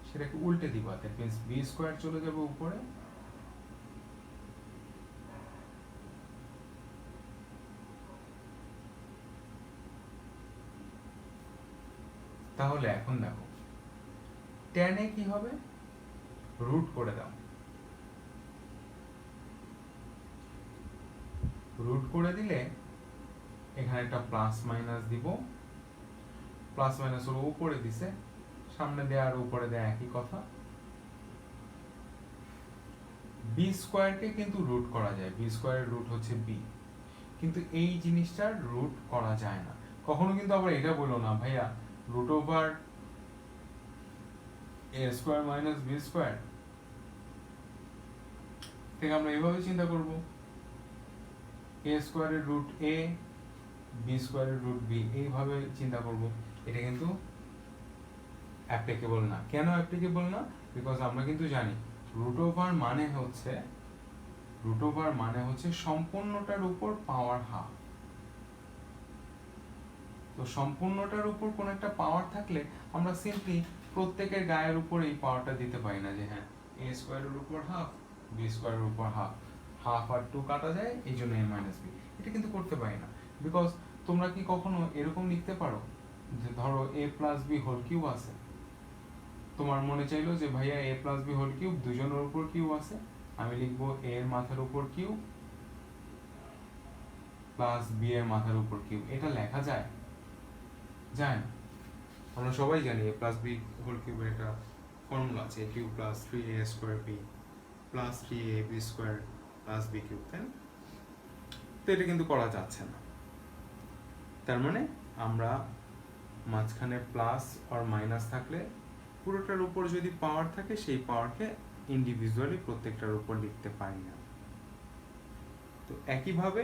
সেটাকে উল্টে দিবা, দ্যাট মিন্স b স্কয়ার চলে যাবে উপরে, তাহলে এখন দেখো tan এ কি হবে, রুট করে দাও, রুট করে দিলে এখানে একটা প্লাস মাইনাস দিব, প্লাস মাইনাস ওর উপরে দিছে, সামনে দেয়া আর উপরে দেয়া একই কথা। বি স্কয়ারকে কিন্তু রুট করা যায়, বি স্কয়ারের রুট হচ্ছে বি, কিন্তু এই জিনিসটার রুট করা যায় না। কখনো কিন্তু আবার এটা বলো না ভাইয়া root over a square minus B square, থেকে আমরা এভাবে চিন্তা করব, এ স্কয়ারের রুট এ, বি স্কয়ারের রুট বি, এইভাবে চিন্তা করব। এটা কিন্তু অ্যাপ্লিকেবল না। কেন অ্যাপ্লিকেবল না? বিকজ আমরা কিন্তু জানি রুট ওভার মানে হচ্ছে সম্পূর্ণটার উপর পাওয়ার হাফ, তো সম্পূর্ণটার উপর কোন একটা পাওয়ার থাকলে আমরা সিম্পলি প্রত্যেকের গায়ের উপর এই পাওয়ারটা দিতে পারি না, যে হ্যাঁ এ স্কয়ারের উপর হাফ, বি স্কয়ারের উপর হাফ, হাফ আর 2 কাটা যায়, এই জন্য a মাইনাস বি, এটা কিন্তু করতে পারি না। বিকজ তোমরা কি কখনো এরকম লিখতে পারো যে ধরো a plus B whole cube আছে, তোমার মনে চাইলো যে ভাইয়া a plus B whole cube, দুজনের উপর কিউব আছে, আমি লিখবো a এর মাথার উপর কিউব প্লাস b এর মাথার উপর কিউব, এটা লেখা যায়? যায় না। আমরা সবাই জানি a প্লাস বি হোল কিউবের একটা ফর্মুলা আছে, a cube plus 3a square b plus 3ab square plus b cube, তাই না? তো এটা কিন্তু করা যাচ্ছে না, তার মানে আমরা মাঝখানে প্লাস আর মাইনাস থাকলে পুরোটার উপর যদি পাওয়ার থাকে সেই পাওয়ারকে ইন্ডিভিজুয়ালি প্রত্যেকটার উপর লিখতে পারি না। তো একইভাবে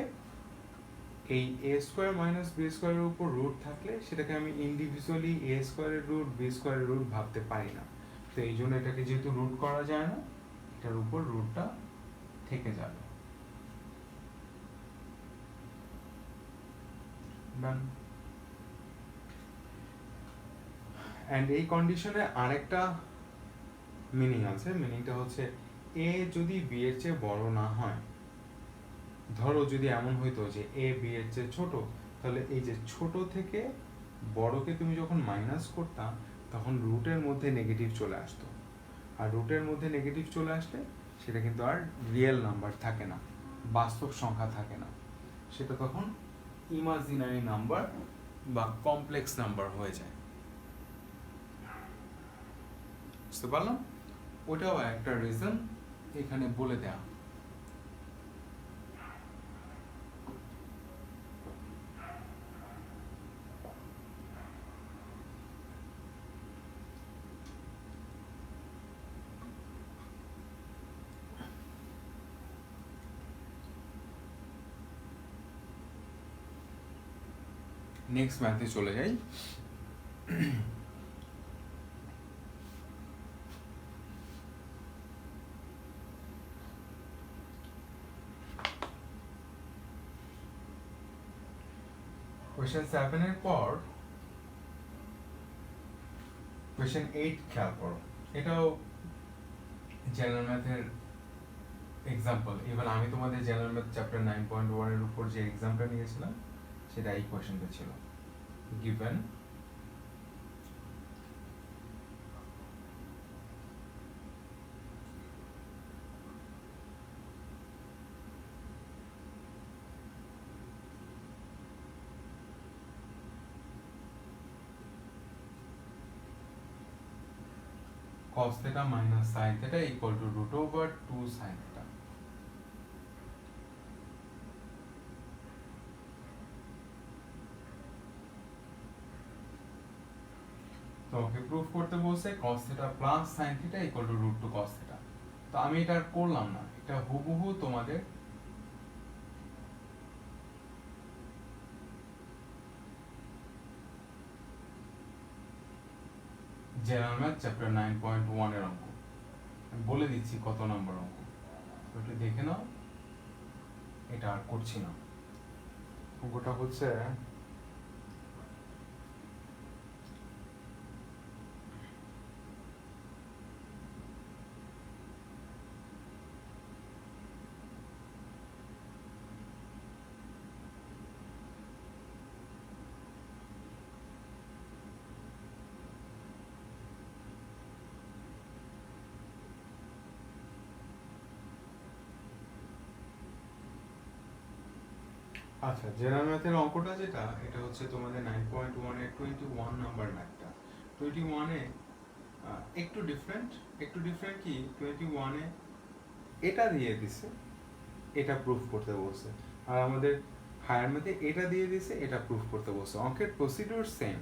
এই a স্কয়ার মাইনাস b স্কয়ারের উপর রুট থাকলে সেটাকে আমি ইন্ডিভিজুয়ালি a স্কয়ারের রুট b স্কয়ারের রুট ভাবতে পারি না, তো এই জন্য এটাকে যেহেতু রুট করা যায় না, এটার উপর রুটটা থেকে যাবে। এন্ড এই কন্ডিশনে আরেকটা মিনিং আছে, মিনিংটা হচ্ছে a যদি b এর চেয়ে বড় না হয়, ধরো যদি এমন হইতো যে a b এর চেয়ে ছোট, তাহলে এই যে ছোট থেকে বড়কে তুমি যখন মাইনাস করতা তখন রুটের মধ্যে নেগেটিভ চলে আসতো, আর রুটের মধ্যে নেগেটিভ চলে আসলে সেটা কিন্তু আর রিয়েল নাম্বার থাকে না, বাস্তব সংখ্যা থাকে না, সেটা তখন ইমাজিনারি নাম্বার বা কমপ্লেক্স নাম্বার হয়ে যায়। বুঝতে পারলাম? ওটাও একটা রিজন এখানে বলে দেয়া। নেক্সট ম্যাথে চলে যাই। কোয়েশ্চেন 7 এর পর কোয়েশ্চেন 8 খেয়াল করো, এটাও জেনারেল ম্যাথের এক্সাম্পল, এবার আমি তোমাদের জেনারেল ম্যাথ চ্যাপ্টার 9.1 এর উপর যে এক্সামটা নিয়েছিলাম সেটা এই কোয়েশ্চেনটা ছিল। Given cos theta minus sin theta equal to root over 2 sin theta। তোমাকে প্রুফ করতে বলছে cos theta plus sin theta equal to root 2 cos theta। তো আমি এটা আর করলাম না, এটা হুবহু তোমাদের জেনারেল ম্যাথ চ্যাপ্টার 9.1 এর অঙ্ক। আমি বলে দিচ্ছি কত নম্বর অঙ্ক, একটু দেখে নাও। এটা আর করছি না। অঙ্কটা হচ্ছে আচ্ছা, জেনারেল ম্যাথের অঙ্কটা যেটা, এটা হচ্ছে তোমাদের 9.1 এর 21 নাম্বার ম্যাথটা। 21 এ একটু ডিফারেন্ট কি 21 এ এটা দিয়ে দিছে, এটা প্রুফ করতে বলছে, আর আমাদের হায়ার ম্যাথে এটা দিয়ে দিছে, এটা প্রুফ করতে বলছে। অঙ্কের প্রসিডিউর সেম,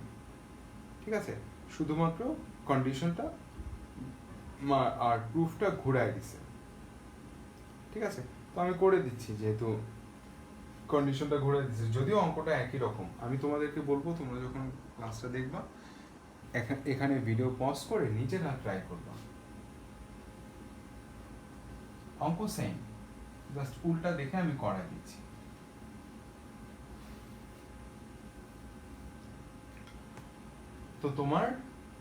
ঠিক আছে, শুধুমাত্র কন্ডিশনটা আর প্রুফটা ঘুরায় দিছে, ঠিক আছে। তো আমি করে দিচ্ছি, যেহেতু কন্ডিশনটা ঘুরে দিচ্ছে, যদিও অঙ্কটা একই রকম। আমি তোমাদেরকে বলবো, তোমরা যখন ক্লাসটা দেখবা এখানে ভিডিও পজ করে নিজেরা ট্রাই করবা। অঙ্ক সেম, জাস্ট উল্টা দেখে আমি করাই দিচ্ছি। তো তোমার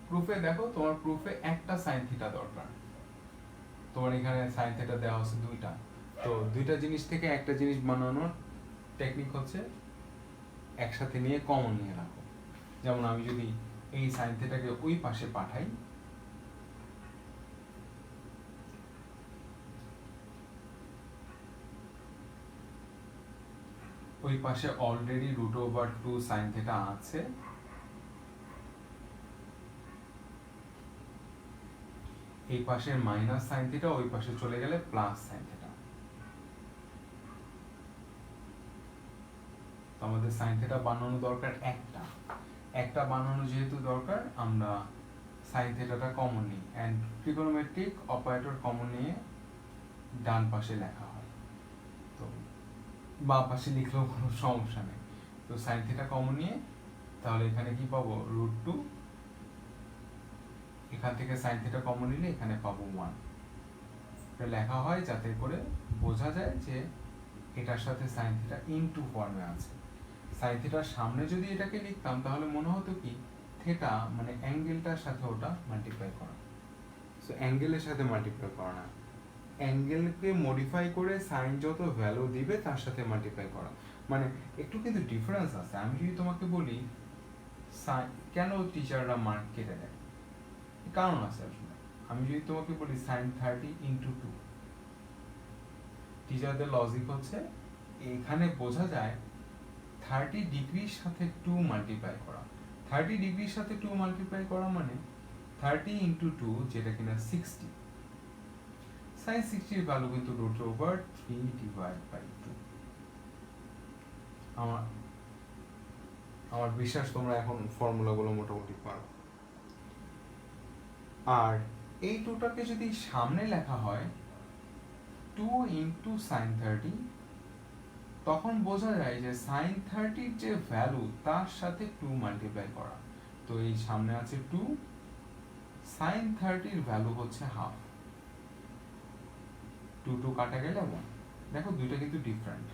প্রুফে দেখো, তোমার প্রুফে একটা সাইন থিটা দরকার। তোমার এখানে সাইন থিটা দেওয়া হচ্ছে দুইটা, তো দুইটা জিনিস থেকে একটা জিনিস বানানোর টেকনিক হচ্ছে একসাথে নিয়ে কমন নিয়ে রাখো। যেমন আমি যদি এই সাইন থিটাকে ওই পাশে পাঠাই, ওই পাশে already root over 2 sine theta আছে, এই পাশের মাইনাস সাইন থিটা ওই পাশে চলে গেলে প্লাস সাইন থিটা। তো আমাদের সাইন থিটা বানানো দরকার একটা বানানো যেহেতু দরকার, আমরা সাইন থিটাটা কমন নিই, এন্ড ট্রিগোনোমেট্রিক অপারেটর কমন নিয়ে ডান পাশে লেখা হয়। তো বাম পাশে লিখলেও কোনো সমস্যা নেই। তো সাইন থিটা কমন নিয়ে তাহলে এখানে কি পাবো, রুট 2, এখান থেকে সাইন থিটা কমন নিলে এখানে পাবো 1। এটা লেখা হয় যাতে করে বোঝা যায় যে এটার সাথে সাইন থিটা ইনটু ফর্মে আছে। সাইন থিটার সামনে যদি এটাকে লিখতাম তাহলে মনে হতো কি, থিটা মানে অ্যাঙ্গেলটার সাথে ওটা মাল্টিপ্লাই করা। সো অ্যাঙ্গেলের সাথে মাল্টিপ্লাই করা না, অ্যাঙ্গেলকে মডিফাই করে সাইন যত ভ্যালু দিবে তার সাথে মাল্টিপ্লাই করা। মানে একটু কিন্তু ডিফারেন্স আছে। আমি যদি তোমাকে বলি সাইন, কেন টিচাররা মার্ক কেটে দেয়, কারণ আছে আসলে। আমি যদি তোমাকে বলি সাইন 30 ইন্টু 2, টিচারদের লজিক হচ্ছে এখানে বোঝা যায় 30 ডিগ্রির সাথে 2 মাল্টিপ্লাই করা। 30 ডিগ্রির সাথে 2 মাল্টিপ্লাই করা মানে 30 ইন্টু 2, যেটা কিনা 60। সাইন 60 এর ভ্যালু কিন্তু রুট ওভার 3 ডিভাইড বাই 2। আমার বিশ্বাস তোমরা এখন ফর্মুলাগুলো মোটামুটি পারো। আর এই 2টাকে যদি সামনে লেখা হয় 2 ইন্টু সাইন 30, তখন বোঝা যায় যে সাইন 30 যে ভ্যালু তার সাথে 2 মাল্টিপ্লাই করা। তো এই সামনে আছে 2, সাইন 30 ভ্যালু হচ্ছে হাফ, 2 কাটা গেলে 1। দেখো দুইটা কিন্তু ডিফারেন্ট।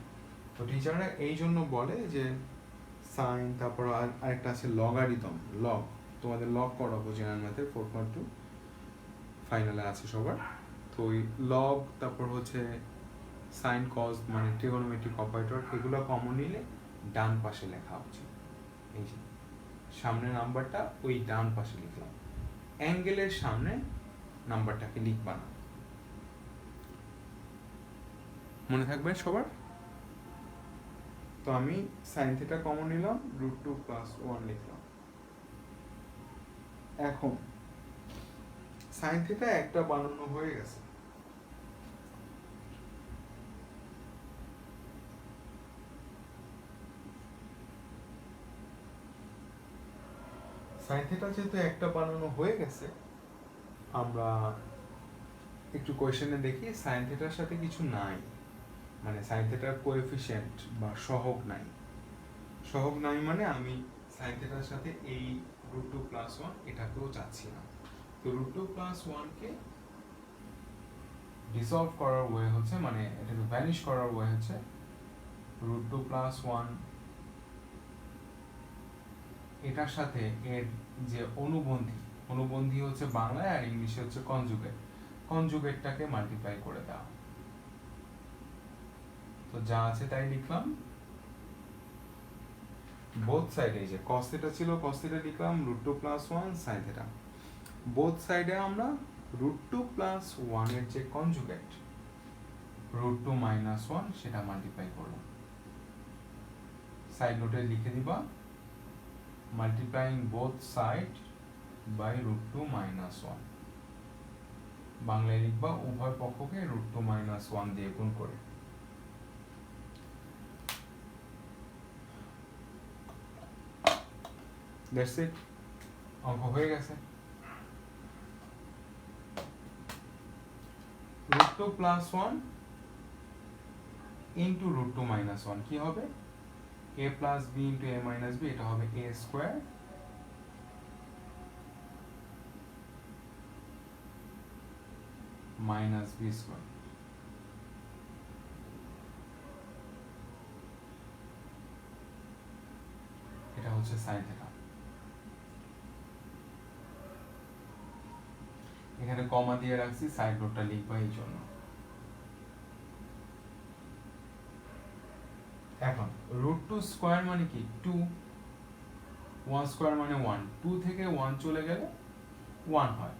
তো টিচাররা এই জন্য বলে যে সাইন, তারপর আরেকটা আছে লগারিদম, লগ। তোমাদের লগ করাবো জেনারেল ম্যাথের 4.2 ফাইনালে আছে সবার। তো তো ওই লগ তারপর হচ্ছে সাইন কজ মানে ট্রিগোনোমেট্রিক অপারেটর এগুলো কমন নিলে ডান পাশে লেখা উচিত। এই যে সামনে নাম্বারটা ওই ডান পাশে লিখলাম, অ্যাঙ্গেলের সামনে নাম্বারটাকে লিখবা না। মনে থাকবে সবার? তো আমি সাইন থিটা কমন নিলাম, √2 + 1 লিখলাম। এখন সাইন থিটা একটা বানানো হয়ে গেছে। সাইন থিটা যেহেতু একটা বানানো হয়ে গেছে, আমরা একটু কোয়েশ্চেনে দেখি সাইন থিটার সাথে কিছু নাই, মানে সাইন থিটার কোএফিসিয়েন্ট বা সহগ নাই। সহগ নাই মানে আমি সাইন থিটার সাথে এই √2 + 1 এটাকেও চাচ্ছি না। তো √2 + 1 কে ডিসলভ করার ওয়ে হচ্ছে, মানে এটাকে ভ্যানিশ করার ওয়ে হচ্ছে √2 + 1 এটার সাথে এর যে অনুবন্ধী হচ্ছে বাংলায় আর ইংলিশে হচ্ছে কনজুগেটটাকে মাল্টিপ্লাই করে দাও। তো যা আছে তাই লিখলাম। বোথ সাইডে যে cos থিটা ছিল cos থিটা লিখলাম, √2 + 1 sin থিটা। বোথ সাইডে আমরা √2 + 1 এর যে কনজুগেট √2 - 1 সেটা মাল্টিপ্লাই করলাম। সাইড নোটে লিখে দিবা multiplying both side by √2 - 1। বাংলায় লিখবা উভয় পক্ষকে √2 - 1 দিয়ে গুণ করে। দ্যাটস ইট, অঙ্ক হয়ে গেছে। √2 + 1 ইন্টু √2 - 1 কি হবে? a + b into a - b, এটা হবে a square minus b square. এটা হচ্ছে সাইন থিটা। এখানে কমা দিয়ে রাখছি, সাইড নোটটা লিখবা এই জন্য। এখন √2 স্কয়ার মানে কি? 2, 1 স্কয়ার মানে 1, 2 থেকে 1 চলে গেলে 1 হয়।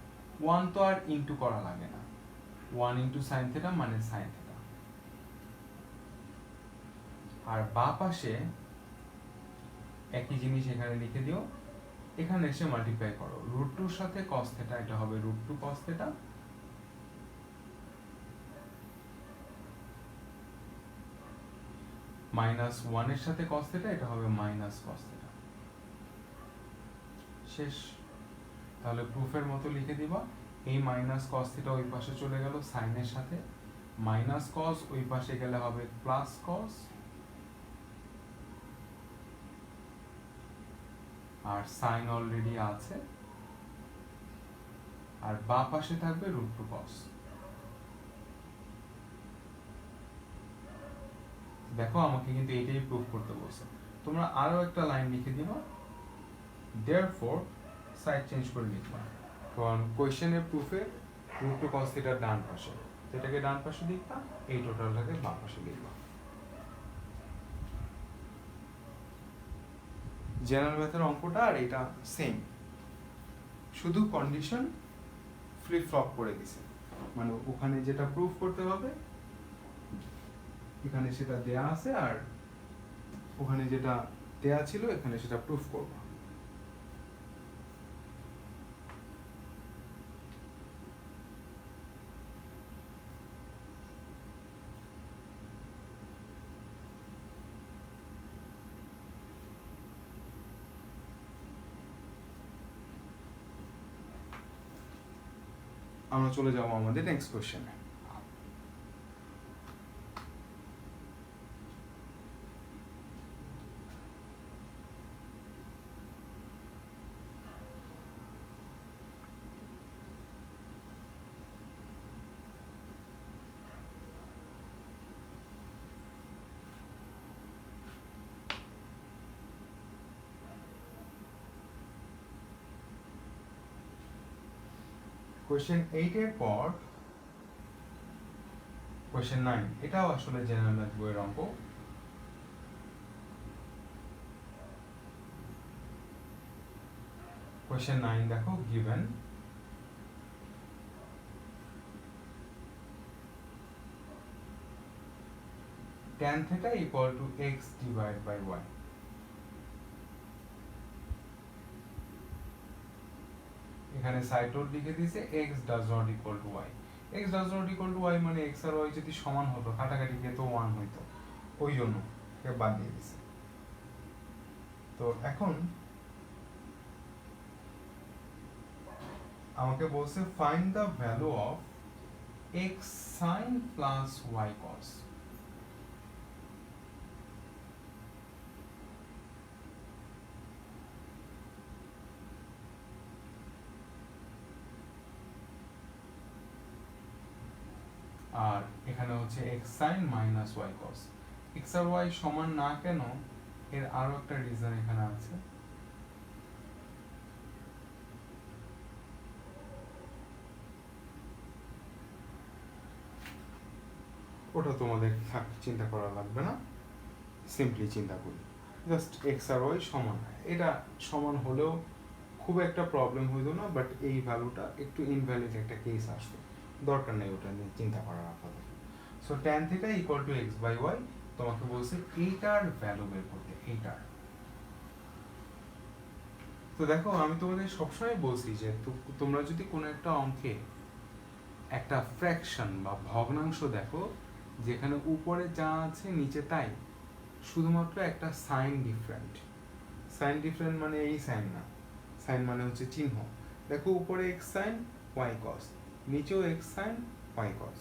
1 তো আর ইনটু করা লাগে না, 1 ইনটু সাইন থিটা মানে সাইন থিটা। আর বাঁ পাশে একই জিনিস এখানে লিখে দিও, এখানে এসে মাল্টিপ্লাই করো √2 এর সাথে cos থিটা, এটা হবে √2 cos থিটা -1 এর সাথে cos থিটা, এটা হবে -cos থিটা। শেষ। তাহলে প্রুফের মতো লিখে দিবা, এই -cos থিটা ওই পাশে চলে গেল সাইনের সাথে, -cos ওই পাশে গেলে হবে +cos, আর সাইন অলরেডি আছে, আর বাঁ পাশে থাকবে √2 cos। দেখো আমাকে কিন্তু এটাই প্রুফ করতে বলছে। তোমরা আরো একটা লাইন লিখে দিবা, therefore সাইড চেঞ্জ করে লিখবা, কারণ কোশ্চেনের প্রুফে √2 cos থিটার ডান পাশে, এটাকে ডান পাশে লিখবা, এই টোটালটাকে বাম পাশে লিখবা। জেনারেল ম্যাথের অঙ্কটা আর এটা সেম, শুধু কন্ডিশন ফ্লিপ ফ্লপ করে দিছে, মানে ওখানে যেটা প্রুফ করতে হবে এখানে সেটা দেয়া আছে, আর ওখানে যেটা দেয়া ছিল এখানে সেটা প্রুফ করব। আমরা চলে যাব আমাদের নেক্সট কোশ্চেনে। কোশ্চেন 8 এর পর কোয়েশ্চেন 9, এটাও আসলে জেনারেল ম্যাথ বইয়ের অঙ্ক। কোয়েশ্চেন 9 দেখো, given tan theta equal to x divided by y. এখানে সাইড নোট লিখে দিয়েছে x does not equal to y. x does not equal to y মানে x আর y যদি সমান হতো, কাটাকাটি গিয়ে তো 1 হইতো, ওই জন্য একে বাদ দিয়ে দিয়েছে। তো এখন আমাকে বলছে find the value of x sin plus y cos। আর এখানে হচ্ছে x sin minus y cos। x আর y সমান না কেন, এর আরো একটা রিজন এখানে আছে। ওটা তোমাদের চিন্তা করা লাগবে না, সিম্পলি চিন্তা করি, জাস্ট x আর y সমান। এটা সমান হলেও খুব একটা প্রবলেম হইতো না, বাট এই ভ্যালুটা একটু ইনভ্যালিড একটা কেস আসবে, দরকার নেই ওটা নিয়ে চিন্তা করার আপাতত। So tan theta equal to x by y, তোমাকে বলছে এইটার ভ্যালু বের করতে, এইটার। তো দেখো, আমি তোমাদের সবসময় বলছি যে তোমরা যদি কোনো একটা অঙ্কে একটা ফ্র্যাকশন বা ভগ্নাংশ দেখো, যেখানে উপরে যা আছে নিচে তাই, শুধুমাত্র একটা সাইন ডিফারেন্ট। সাইন ডিফারেন্ট মানে এই সাইন না, সাইন মানে হচ্ছে চিহ্ন। দেখো উপরে x সাইন y cos, নিচেও x সাইন y cos,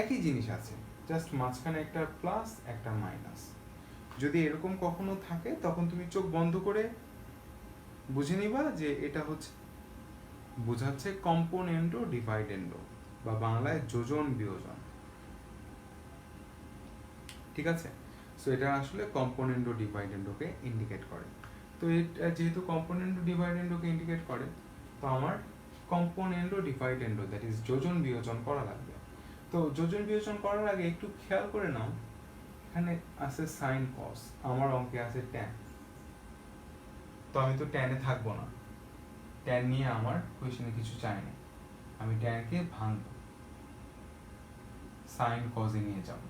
একই জিনিস আছে, জাস্ট মাঝখানে একটা প্লাস একটা মাইনাস। যদি এরকম কখনো থাকে, তখন তুমি চোখ বন্ধ করে বুঝে নিবা যে এটা হচ্ছে বোঝাচ্ছে কম্পোনেন্ডো ডিভাইডেন্ডো, বা বাংলায় যোজন বিয়োজন। ঠিক আছে, সো এটা আসলে কম্পোনেন্ডো ডিভাইডেন্ডোকে ইন্ডিকেট করে। তো এটা যেহেতু কম্পোনেন্ডো ডিভাইডেন্ডোকে ইন্ডিকেট করে, তো আমার কম্পোনেন্ডো ডিভাইডেন্ডো, দ্যাট ইজ যোজন বিয়োজন করা লাগবে। তো যোজন বিয়োজন করার আগে একটু খেয়াল করে নাও, এখানে আছে সাইন কস, আমার অঙ্কে আছে ট্যান। তো আমি তো ট্যানে থাকবো না, ট্যান নিয়ে আমার কোয়েশনে কিছু চাই না, আমি ট্যানকে ভাঙবো, সাইন কজে নিয়ে যাব।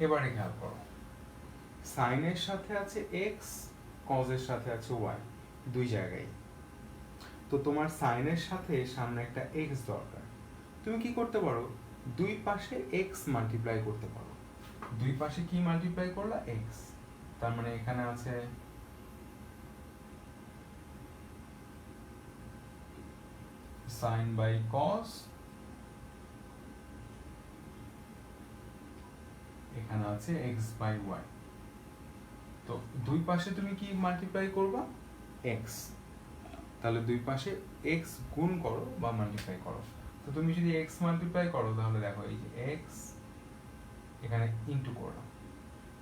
এবারে খেয়াল করো, সাইনের সাথে আছে এক্স, কজের সাথে আছে ওয়াই, দুই জায়গায়। তো তোমার সাইনের সাথে সামনে একটা এক্স দরকার। তুমি কি করতে পারো, দুই পাশে এক্স মাল্টিপ্লাই করতে পারো। দুই পাশে কি মাল্টিপ্লাই করলা, এক্স। তার মানে এখানে আছে সাইন বাই কস, এখানে আছে এক্স বাই ওয়াই। তো দুই পাশে তুমি কি মাল্টিপ্লাই করবা, এক্স। তাহলে দুই পাশে এক্স গুণ করো বা মাল্টিপ্লাই করো। তো তুমি যদি এক্স মাল্টিপ্লাই করো, তাহলে দেখো এই যে এক্স এখানে ইনটু করলাম,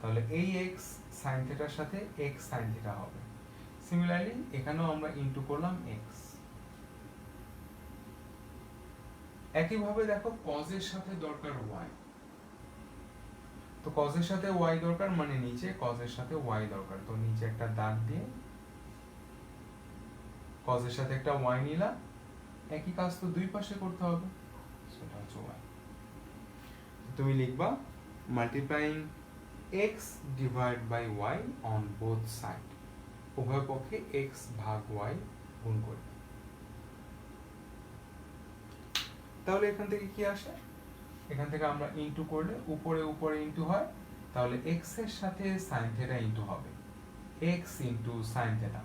তাহলে এই এক্স সাইন থিটার সাথে এক্স সাইন থিটা হবে। সিমিলারলি এখানেও আমরা ইনটু করলাম এক্স। একইভাবে দেখো কজের সাথে দরকার ওয়াই। তো কজের সাথে ওয়াই দরকার মানে নিচে কজের সাথে ওয়াই দরকার, তো নিচে একটা দাগ দিয়ে কজের সাথে একটা ওয়াই নিলাম। একই কাজ তো দুই পাশে করতে হবে, সেটা হচ্ছে ওয়াই। তুমি লিখবা multiplying X divide by Y on both side, উভয় পক্ষে এক্স ভাগ ওয়াই গুণ করে। তাহলে এখান থেকে কি আসে, এখান থেকে আমরা ইনটু করলে উপরে উপরে ইনটু হয়, তাহলে এক্স এর সাথে সাইন থিটা ইনটু হবে, X into sine theta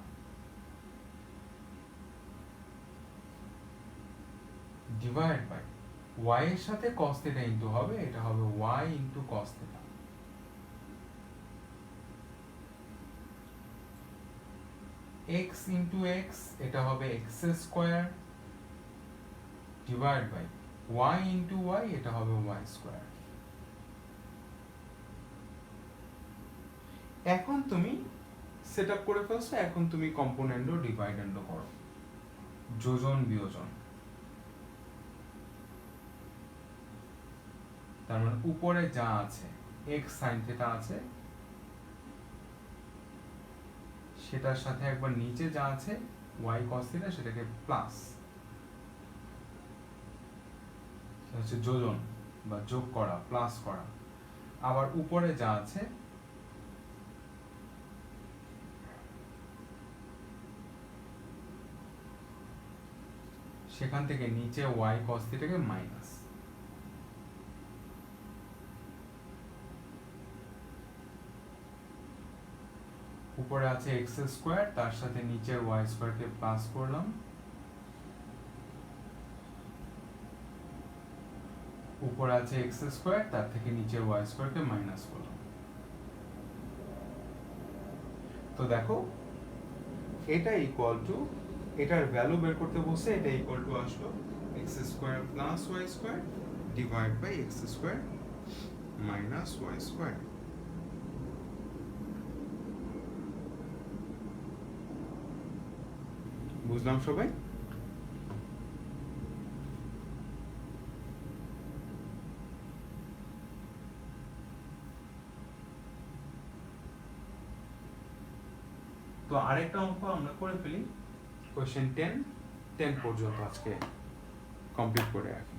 divide by Y এর সাথে কস থিটা ইনটু হবে, এটা হবে Y into cos theta. X into X, এটা হবে X square divide by y into y এটা হবে y স্কোয়ার। এখন তুমি সেট আপ করে ফেলছো, এখন তুমি কম্পোনেন্টও ডিভাইডেন্ডও করো, যোজন বিয়োজন। তার মানে উপরে যা আছে x sin থিটা আছে, সেটার সাথে একবার নিচে যা আছে y cos থিটা সেটাকে প্লাস, হচ্ছে যোজন বা যোগ করা, প্লাস করা। আবার উপরে যা আছে সেখান থেকে নিচে y cos থিটাকে মাইনাস। উপরে আছে x স্কয়ার, তার সাথে নিচের y স্কয়ারকে প্লাস করলাম, উপরে আছে x স্কয়ার, তার থেকে নিচের y স্কয়ারকে মাইনাস করলাম। তো দেখো এটা ইকুয়াল টু, এটার ভ্যালু বের করতে বসে এটা ইকুয়াল টু আসলো x square plus y square divide by x square minus y square. বুঝলাম সবাই? তো আরেকটা অঙ্ক আমরা করে ফেলি, কোশ্চেন 10 পর্যন্ত আজকে কমপ্লিট করে রাখি।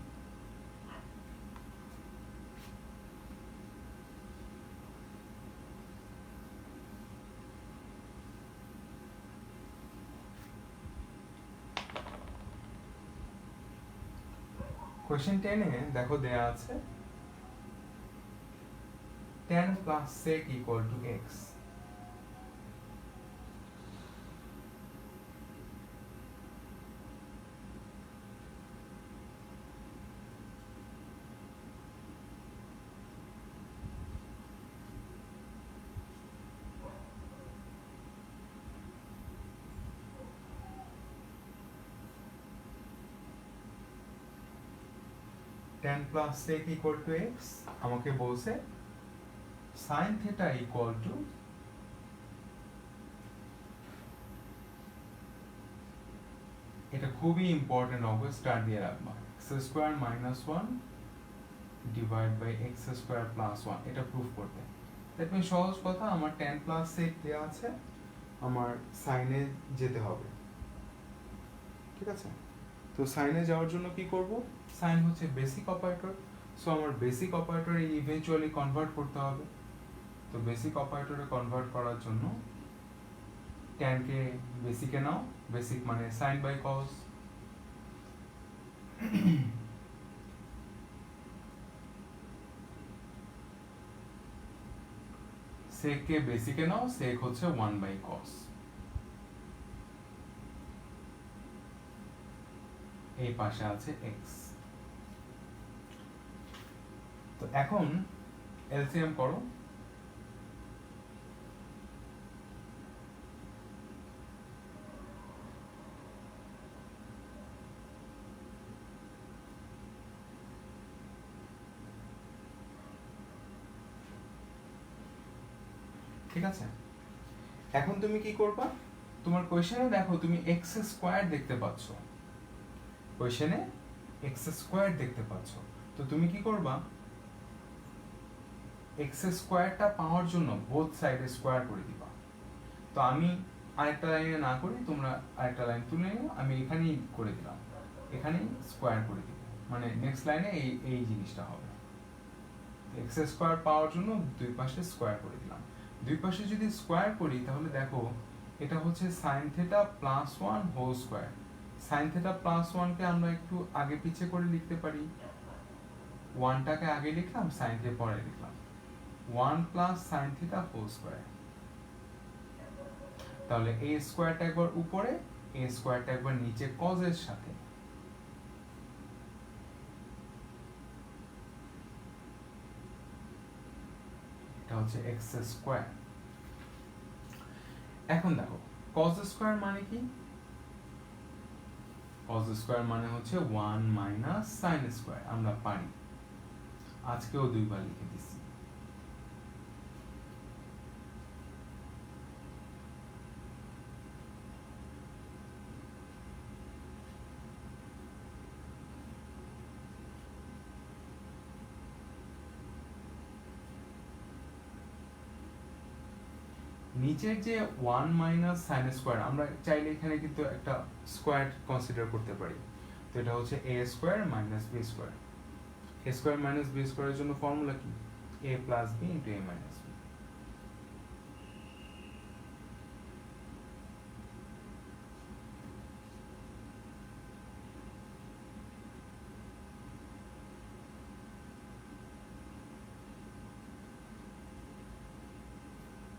কোশ্চেন 10 এ দেখো দেয়া আছে tan plus sec equal to x। tan plus sec equal to x আমাকে বলছে sin theta equal to এটা খুবই ইম্পর্টেন্ট অঙ্ক, স্টার দিয়ে রাখবা, x square minus 1 divide by x square plus 1, এটা প্রুফ করতে। দ্যাট মিন্স সহজ কথা, আমার tan প্লাস sec দেয়া আছে, আমার সাইনে যেতে হবে, ঠিক আছে? তো সাইনে যাওয়ার জন্য কি করব? সাইন হচ্ছে বেসিক অপারেটর, সো আমার বেসিক অপারেটরে ইভেন্চুয়ালি কনভার্ট করতে হবে। তো বেসিক অপারেটরে কনভার্ট করার জন্য tan কে বেসিকে নাও, বেসিক মানে sin বাই cos, sec কে বেসিকে নাও, sec হচ্ছে 1 বাই cos। এই পাশে আছে x। তো এখন এলসিএম করো, ঠিক আছে? এখন তুমি কি করবা? তোমার কোশ্চেনে দেখো তুমি x স্কয়ার দেখতে পাচ্ছ, কোশ্চেনে x স্কয়ার দেখতে পাচ্ছ। তো তুমি কি করবা? x স্কয়ারটা পাওয়ার জন্য বোথ সাইডে স্কয়ার করে দিবা। তো আমি আরেকটা লাইনে না করি, তোমরা আরেকটা লাইন তুলে নিও, আমি এখানেই করে দিলাম, এখানেই স্কয়ার করে দিব, মানে নেক্সট লাইনে এই এই জিনিসটা হবে। x স্কয়ার পাওয়ার জন্য দুই পাশে স্কয়ার করে দিলাম। দুই পাশে যদি স্কয়ার করি তাহলে দেখো এটা হচ্ছে sin theta plus 1 whole square. sin theta plus 1 কে আমরা একটু আগে পিছে করে লিখতে পারি, 1 টাকে আগে লিখলাম, sin কে পরে লিখলাম, 1 plus sin theta whole square. তাহলে a স্কয়ারটা একবার উপরে, a স্কয়ারটা একবার নিচে cos এর সাথে, এটা হচ্ছে x স্কয়ার। এখন দেখো cos স্কয়ার মানে কি? cos স্কয়ার মানে হচ্ছে 1 মাইনাস sin স্কয়ার, আমরা পারি, আজকেও দুইবার লিখে দিছি। নিচের যে 1 মাইনাস sin স্কয়ার, আমরা চাইলে এখানে কিন্তু একটা স্কয়ার কনসিডার করতে পারি। তো এটা হচ্ছে a square minus b square. a square minus b স্কয়ারের জন্য ফর্মুলা কি? a plus b into a minus b।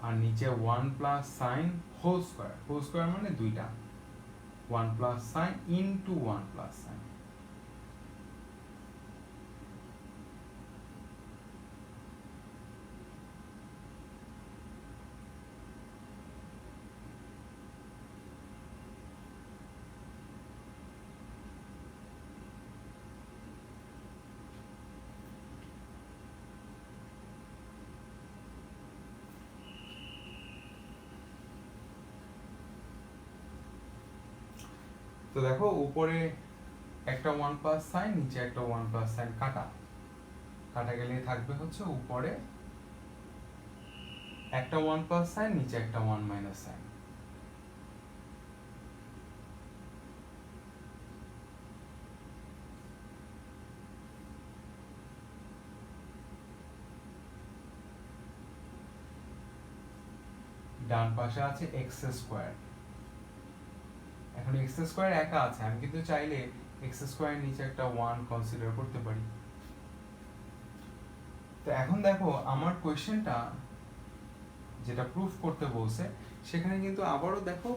আর নিচে 1 প্লাস সাইন হোল স্কয়ার মানে দুইটা, 1 plus sign into 1 plus sign. তো দেখো উপরে একটা 1 প্লাস সাইন, নিচে একটা 1 প্লাস সাইন কাটা গেলে থাকবে হচ্ছে উপরে একটা 1 প্লাস সাইন, নিচে একটা 1 মাইনাস সাইন। ডান পাশে আছে এক্স স্কয়ার। এখন এক্স স্কয়ার একা আছে, আমি কিন্তু চাইলে এক্স স্কয়ার নিচে একটা 1 কনসিডার করতে পারি। তো এখন দেখো আমার কোশ্চেনটা যেটা প্রুফ করতে বলছে, সেখানে কিন্তু আবারও দেখো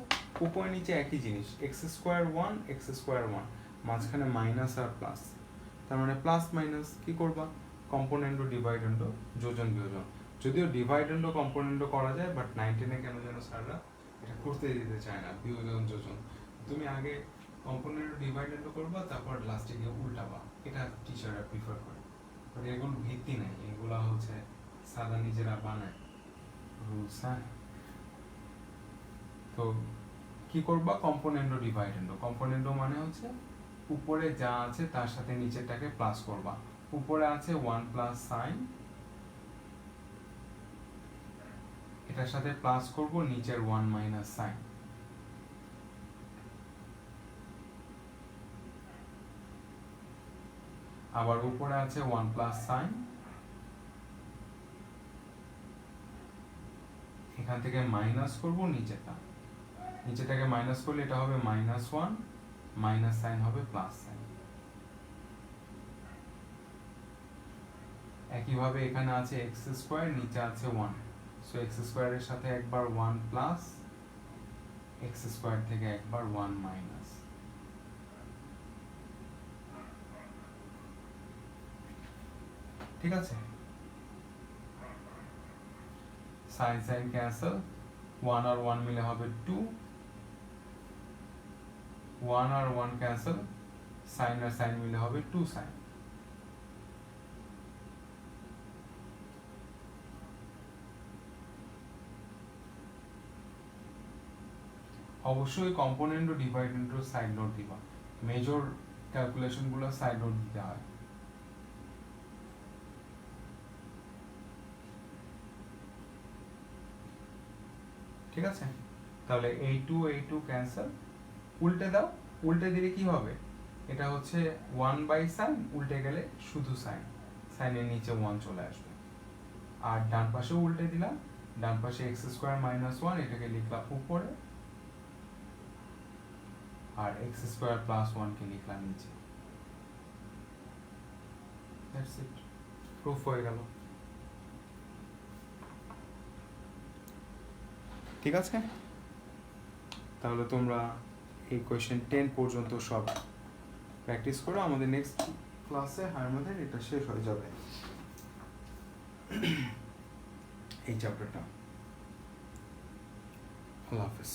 উপরে নিচে একই জিনিস, এক্স স্কয়ার 1 এক্স স্কয়ার 1, মাঝখানে মাইনাস আর প্লাস। তার মানে প্লাস মাইনাস কি করবা? কম্পোনেন্ট ও ডিভাইডেন্ড ও যোজন বিয়োজন। যদিও ডিভাইডেন্ড ও কম্পোনেন্ট কেন যায়, বাট 19 কেন যেন স্যাররা এটা করতে দিতে চায় না, বিয়োজন যোজন। তুমি আগে কম্পোনেন্ট ও ডিভাইডেন্ড করবা, তারপর লাস্টে গিয়ে উল্টাবা, এটা টিচাররা প্রিফার করে। বাট এর কোনো ভিত্তি নাই, এগুলা হচ্ছে সাদা নিজেরা বানায় রুলস। হ্যাঁ, তো কি করবা? কম্পোনেন্ট ও ডিভাইডেন্ড। কম্পোনেন্ট মানে হচ্ছে উপরে যা আছে তার সাথে নিচেরটাকে প্লাস করবা। উপরে আছে 1 প্লাস সাইন, এটার সাথে প্লাস করব নিচের 1 মাইনাস সাইন। আবার উপরে আছে 1 প্লাস সাইন, এখান থেকে মাইনাস করব নিচেটাকে মাইনাস করলে এটা হবে -1, মাইনাস সাইন হবে প্লাস সাইন। একইভাবে এখানে আছে এক্স স্কয়ার, নিচে আছে 1, সো এক্স স্কয়ারের সাথে একবার 1 প্লাস, এক্স স্কয়ার থেকে একবার 1 মাইনাস। ঠিক আছে, সাইন সাইন ক্যান্সেল, 1 আর 1 মিলে হবে 2, 1 আর 1 ক্যান্সেল, সাইন আর সাইন মিলে হবে 2 সাইন। অবশ্যই কম্পোনেন্ট ও ডিভাইডেন্ট ও সাইড নোট দিবা, মেজর ক্যালকুলেশন গুলো সাইড নোট দিতে হয়। ঠিক আছে, তাহলে এই টু ক্যান্সেল, উল্টে দাও, উল্টে দিলে কি হবে? এটা হচ্ছে 1 বাই সাইন, উল্টে গেলে শুধু সাইন, সাইনের নিচে 1 চলে আসবে। আর ডান পাশে উল্টে দিলাম, ডান পাশে এক্স স্কয়ার মাইনাস 1, এটাকে লিখলাম উপরে, আর এক্স স্কয়ার প্লাস 1 কে লিখলাম নিচে। দ্যাটস ইট, প্রুফ হয়ে গেল। ঠিক আছে, তাহলে তোমরা এই কোয়েশ্চেন 10 পর্যন্ত সব প্র্যাকটিস করো, আমাদের নেক্সট ক্লাসে আমাদের এটা শেষ হয়ে যাবে এই চ্যাপ্টারটা। আল্লাহ হাফেজ।